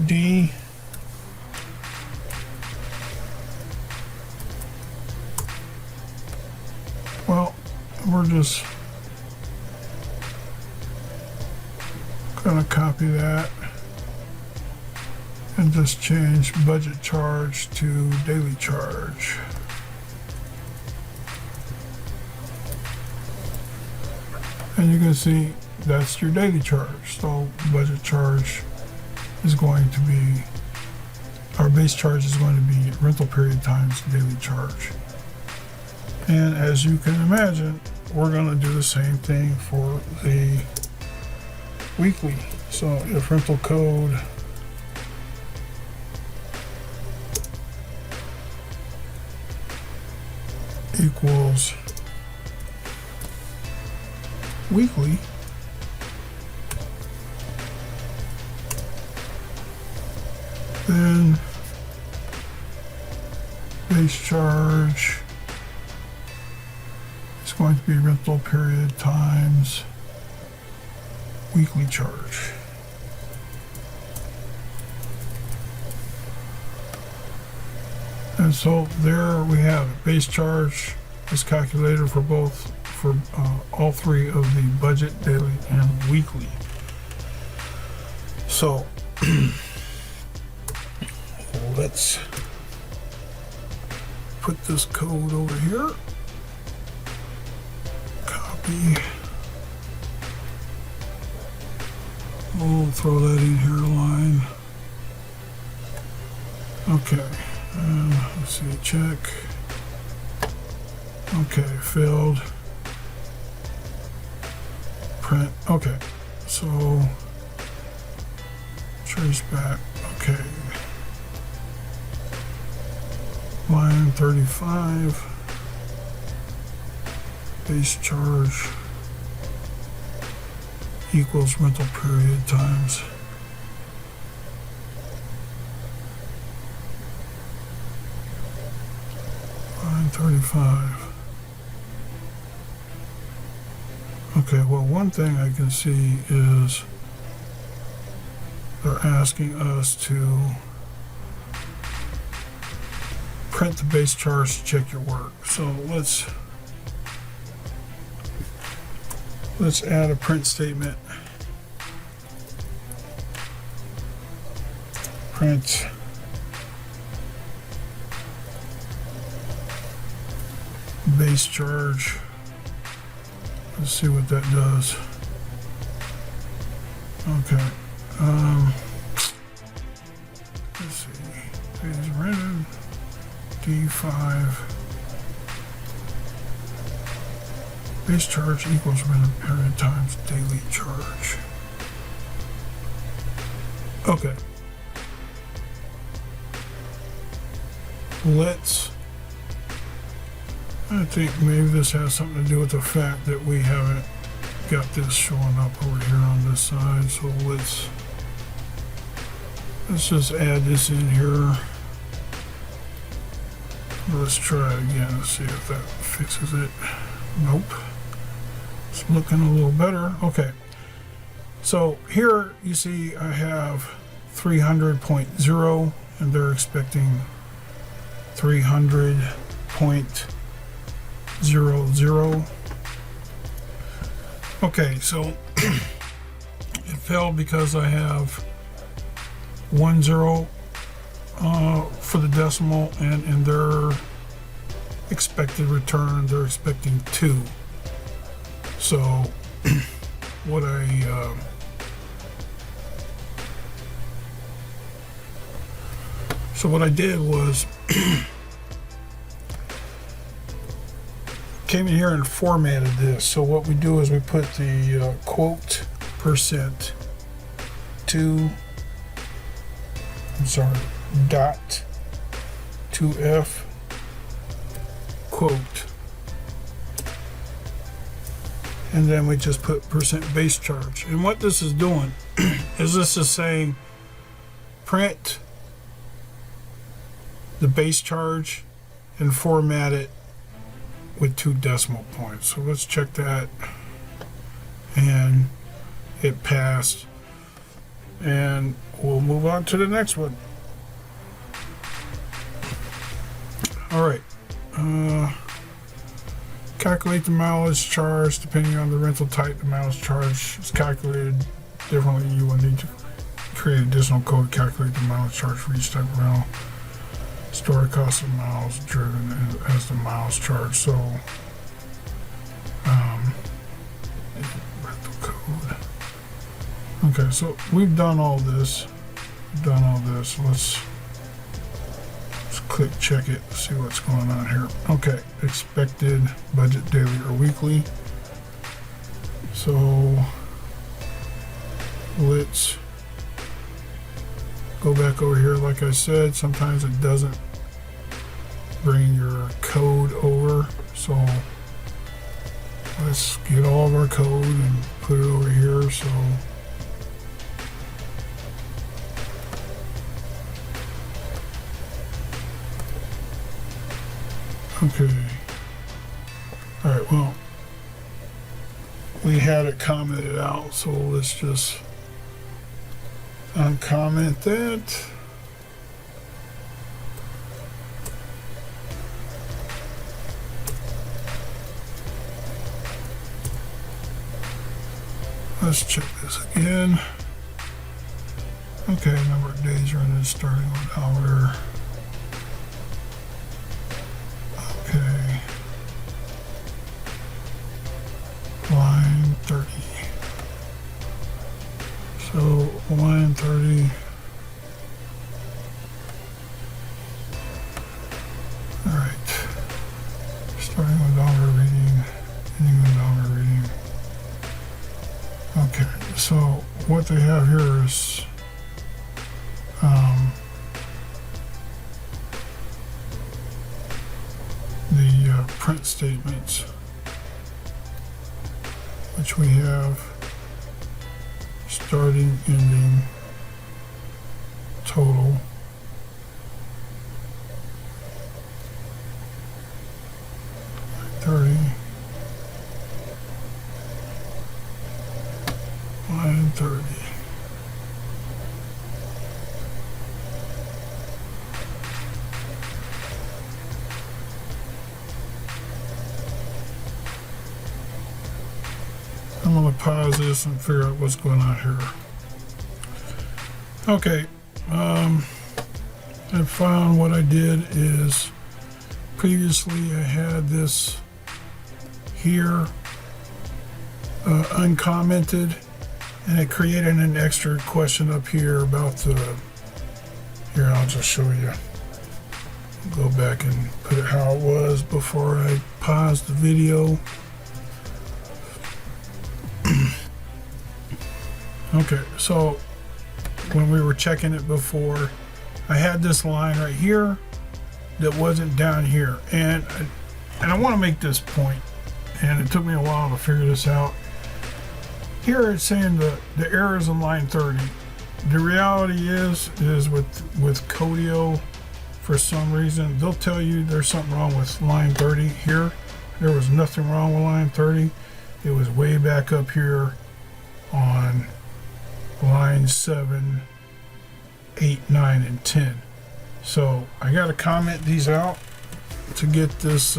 D, well, we're just gonna copy that and just change budget charge to daily charge. And you can see that's your daily charge. So budget charge is going to be, our base charge is going to be rental period times daily charge. And as you can imagine, we're going to do the same thing for the weekly. So if rental code equals weekly, then base charge is going to be rental period times weekly charge. And so there we have it. Base charge is calculated for both, for all three of the budget, daily, and weekly. So let's put this code over here. Copy. We'll throw that in here, line. Okay. Let's see, check. Okay, filled. Print. Okay, so trace back. Okay. Line 35. Base charge equals rental period times line 35. Okay, well, one thing I can see is they're asking us to print the base charge to check your work. So let's add a print statement. Print base charge. Let's see what that does. Okay. Let's see. Is rented D5. Base charge equals rented period times daily charge. Okay. I think maybe this has something to do with the fact that we haven't got this showing up over here on this side. So let's just add this in here. Let's try it again and see if that fixes it. Nope. It's looking a little better. Okay. So here you see I have 300.0 and they're expecting 300.00. Okay, so it failed because I have 1 0 for the decimal, and in their expected return they're expecting 2. So what I did was came in here and formatted this. So what we do is we put the quote percent dot 2F quote, and then we just put percent base charge. And what this is doing is this is saying print the base charge and format it with 2 decimal points. So let's check that, and it passed, and we'll move on to the next one. All right, calculate the mileage charge. Depending on the rental type, the mileage charge is calculated differently. You will need to create additional code to calculate the mileage charge for each type of rental. Store cost of miles driven as the miles charge. So rental code. Okay, so we've done all this. Let's click check it, see what's going on here. Okay, expected budget daily or weekly. So let's go back over here. Like I said, sometimes it doesn't bring your code over, so let's get all of our code and put it over here. So okay, all right, well, we had it commented out, so let's just uncomment that. Let's check this again. Okay, number of days running starting with hour. Okay. Line 30. So line 30. All right. Starting with dollar reading, ending with dollar reading. Okay, so what they have here is the print statements, which we have starting, ending, total, line 30. going to pause this and figure out what's going on here. Okay, I found what I did is previously I had this here uncommented, and it created an extra question up here about the, here I'll just show you, go back and put it how it was before I paused the video. Okay, so when we were checking it before, I had this line right here that wasn't down here, and I want to make this point, and it took me a while to figure this out. Here it's saying the error is in line 30. The reality is with Codio, for some reason they'll tell you there's something wrong with line 30. Here there was nothing wrong with line 30. It was way back up here on line 7, 8, 9, and 10. So I got to comment these out to get this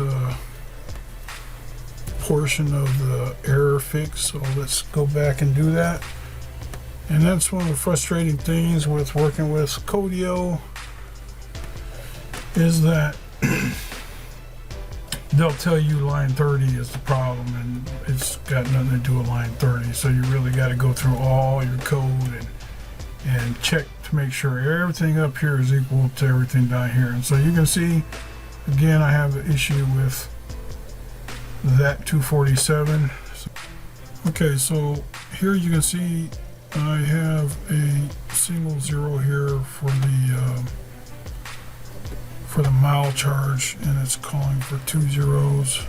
portion of the error fixed. So let's go back and do that. And that's one of the frustrating things with working with Codio, is that they'll tell you line 30 is the problem, and it's got nothing to do with line 30. So you really got to go through all your code and check to make sure everything up here is equal to everything down here. And so you can see, again, I have the issue with that 247. Okay, so here you can see I have a single zero here for the mile charge, and it's calling for 2 zeros.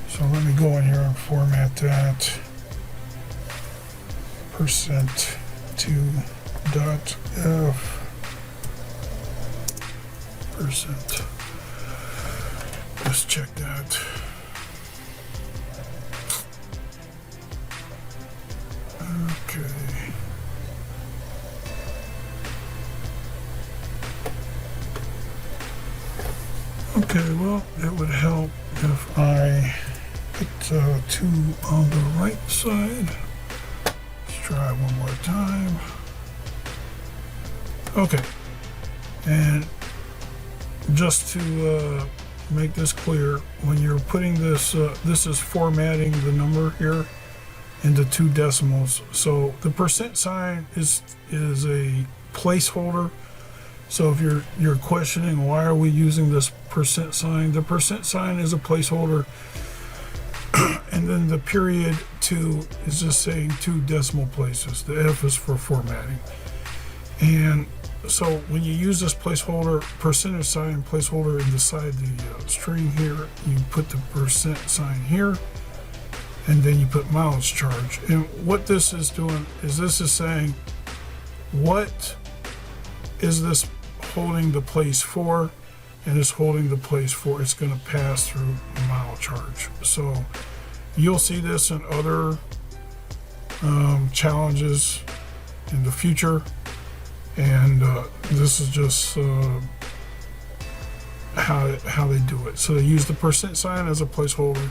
So let me go in here and format that. %2.f %. Let's check that. Okay. Okay, well, it would help if I put 2 on the right side. Let's try one more time. Okay, and just to make this clear, when you're putting this, this is formatting the number here into 2 decimals. So the percent sign is a placeholder. So if you're questioning why are we using this percent sign, the percent sign is a placeholder, and then the period 2 is just saying 2 decimal places. The F is for formatting. And so when you use this placeholder, percentage sign placeholder inside the string here, you put the percent sign here, and then you put mileage charge. And what this is doing is this is saying, what is this holding the place for? And it's holding the place for, it's going to pass through the mile charge. So you'll see this in other challenges in the future. And this is just how they do it. So they use the percent sign as a placeholder,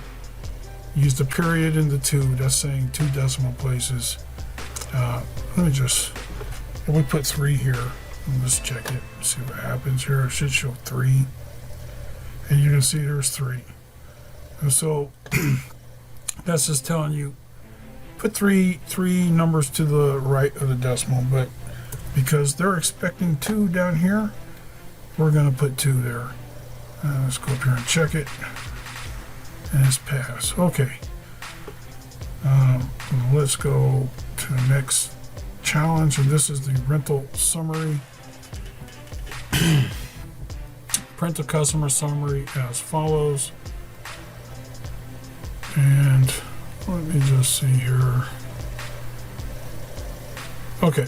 use the period in the 2, that's saying 2 decimal places. Let me just, if we put 3 here, let's check it, see what happens here. It should show 3, and you can see there's 3. And so that's just telling you, put three numbers to the right of the decimal, but because they're expecting 2 down here, we're going to put 2 there. Let's go up here and check it, and it's passed. Okay, let's go to the next challenge, and this is the rental summary. Print the customer summary as follows. And let me just see here. Okay.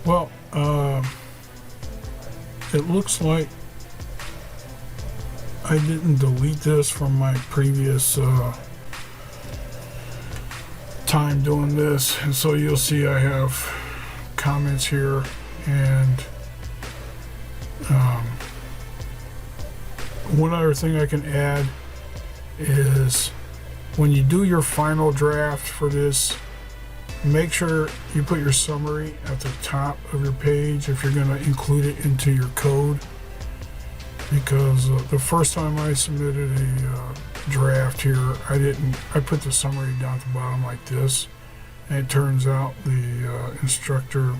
Well, it looks like I didn't delete this from my previous time doing this, and so you'll see I have comments here, and one other thing I can add is when you do your final draft for this, make sure you put your summary at the top of your page if you're going to include it into your code. Because the first time I submitted a draft here, I put the summary down at the bottom like this, and it turns out the instructor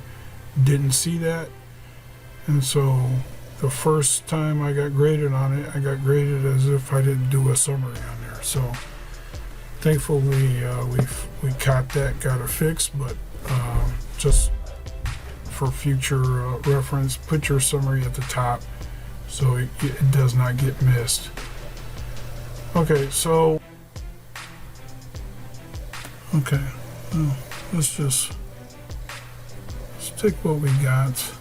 didn't see that, and so the first time I got graded on it, I got graded as if I didn't do a summary on there. So thankfully we caught that, got it fixed, but just for future reference, put your summary at the top so it does not get missed. Okay, so let's take what we got,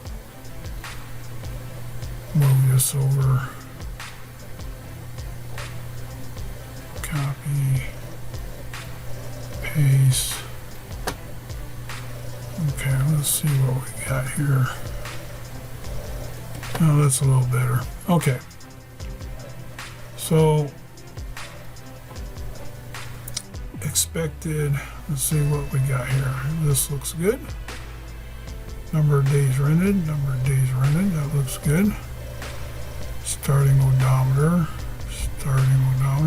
move this over, copy, paste. Okay, let's see what we got here. Oh, that's a little better. Okay, so expected, let's see what we got here. This looks good. Number of days rented, that looks good. Starting odometer,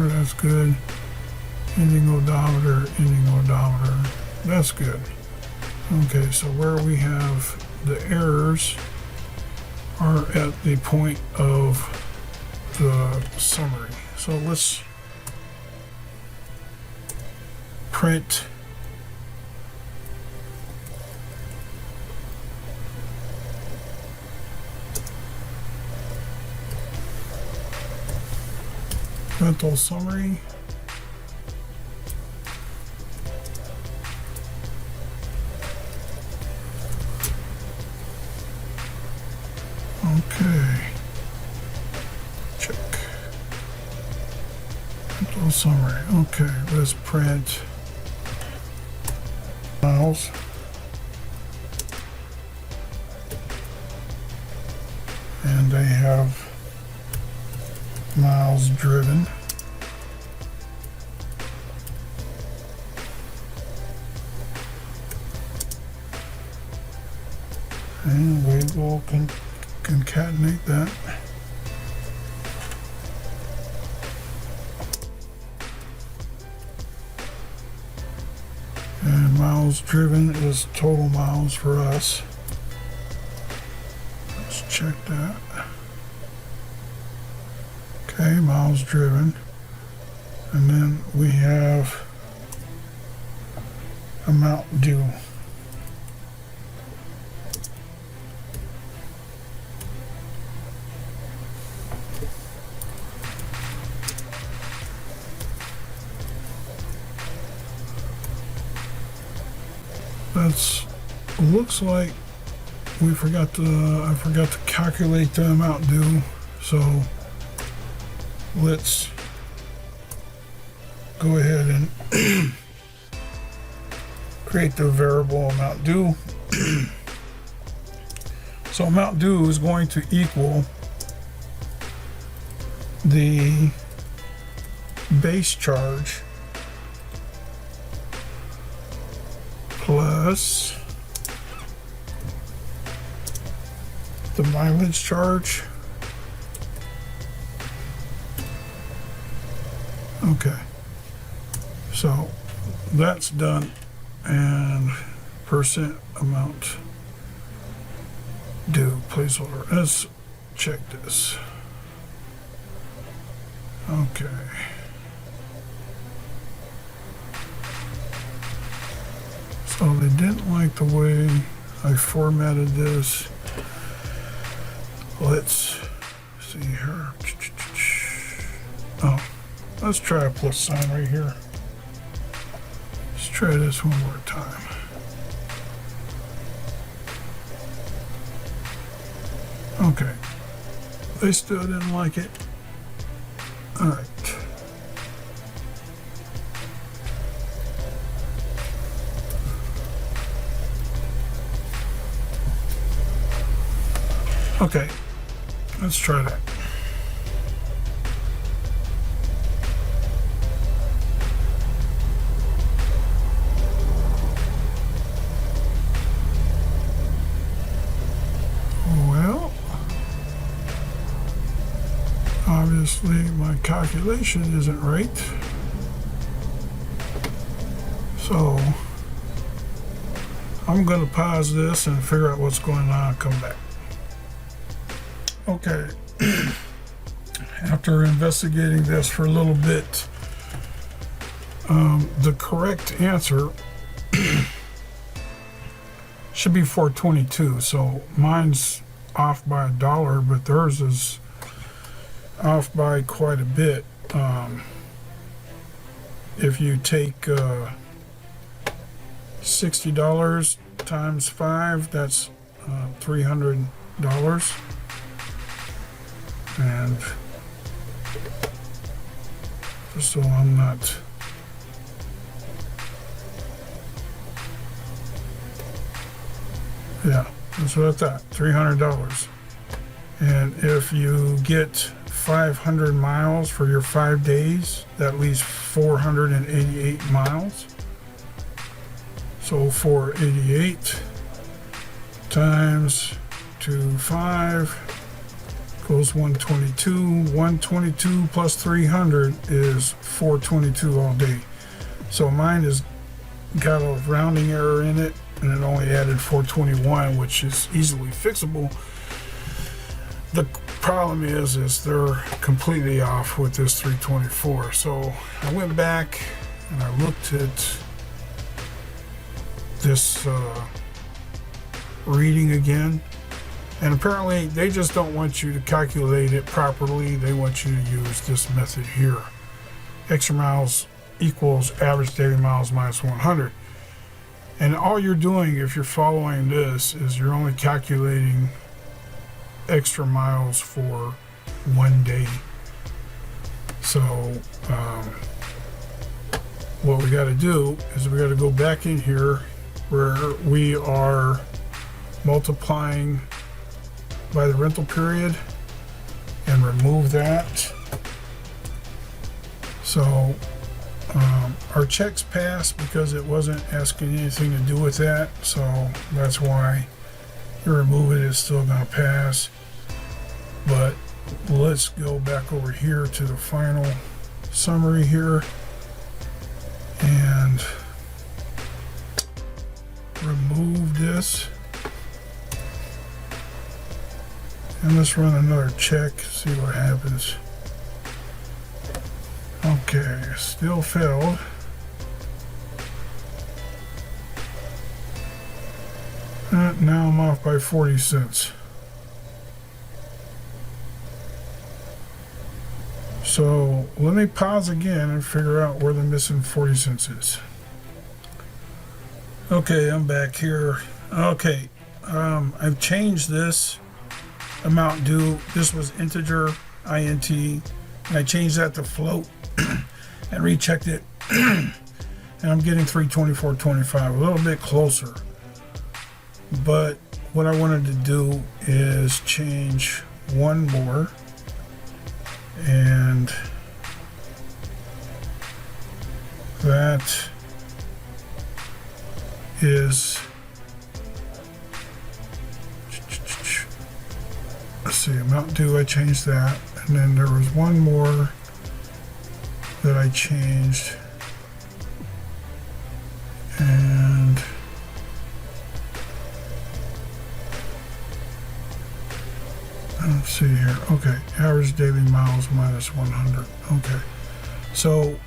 that's good. Ending odometer, that's good. Okay, so where we have the errors are at the point of the summary. So let's print rental summary. Okay, check. Rental summary. Okay, let's print miles. And they have miles driven. And we will concatenate that. And miles driven is total miles for us. Let's check that. Okay, miles driven. And then we have amount due. That's looks like I forgot to calculate the amount due, so let's go ahead and create the variable amount due. So amount due is going to equal the base charge plus the mileage charge. Okay, so that's done, and percent amount due placeholder. Let's check this. Okay. So they didn't like the way I formatted this. Let's see here. Oh, let's try a plus sign right here. Let's try this one more time. Okay. They still didn't like it. All right. Okay, let's try that. obviously my calculation isn't right. So I'm going to pause this and figure out what's going on and come back. Okay. After investigating this for a little bit, the correct answer should be 422. So mine's off by $1, but theirs is off by quite a bit. If you take $60 times 5, that's $300. And just so I'm not that's what I thought, $300. And if you get 500 miles for your 5 days, that leaves 488 miles. So 488 times 5 goes 122. 122 plus 300 is 422 all day. So mine has got a rounding error in it, and it only added 421, which is easily fixable. The problem is they're completely off with this 324. So I went back and I looked at this reading again, and apparently they just don't want you to calculate it properly. They want you to use this method here. Extra miles equals average daily miles minus 100. And all you're doing, if you're following this, is you're only calculating extra miles for 1 day. So what we got to do is we got to go back in here where we are multiplying by the rental period and remove that. So our checks passed because it wasn't asking anything to do with that, so that's why you remove it. It's still going to pass. But let's go back over here to the final summary here and remove this, and let's run another check, see what happens. Okay, still failed. Now I'm off by 40 cents. So let me pause again and figure out where the missing 40 cents is. Okay, I'm back here. Okay, I've changed this amount due. This was integer, int, and I changed that to float and rechecked it. And I'm getting 324.25, a little bit closer. But what I wanted to do is change one more, and that is, let's see, amount due, I changed that, and then there was one more that I changed, and let's see here. Okay, average daily miles minus 100. Okay, so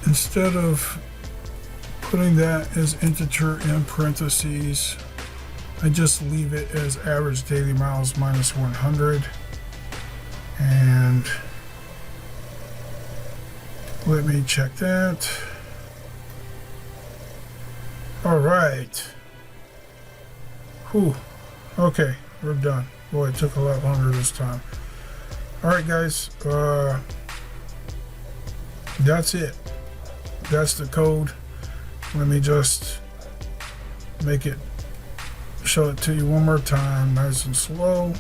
instead of putting that as integer in parentheses, I just leave it as average daily miles minus 100, and let me check that. All right. Whew. Okay, we're done. Boy, it took a lot longer this time. All right, guys. That's it. That's the code. Let me just show it to you one more time, nice and slow.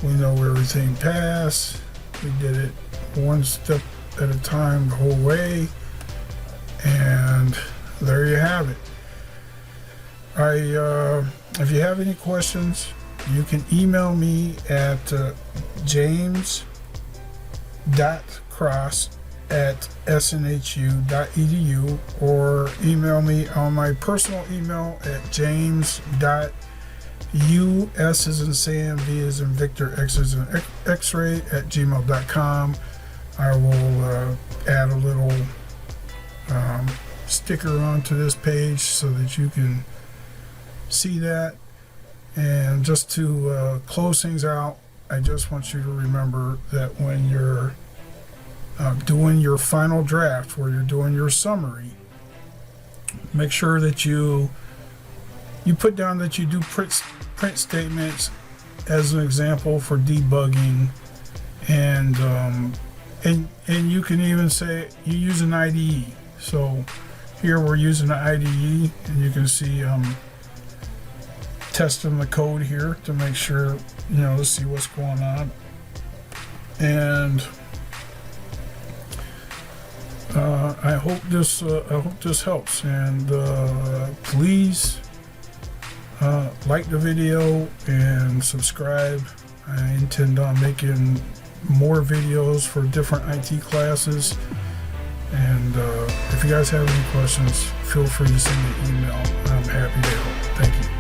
We know everything passed. We did it one step at a time the whole way, and there you have it. If you have any questions, you can email me at james.cross@snhu.edu, or email me on my personal email at james.u, S as in Sam, V as in Victor, X as in X-ray @gmail.com. I will add a little sticker onto this page so that you can see that. And just to close things out, I just want you to remember that when you're doing your final draft, where you're doing your summary, make sure that you put down that you do print statements as an example for debugging, and you can even say you use an IDE. So here we're using an IDE, and you can see testing the code here to make sure, to see what's going on. And I hope this helps. And please like the video and subscribe. I intend on making more videos for different IT classes. And if you guys have any questions, feel free to send me an email. I'm happy to help. Thank you.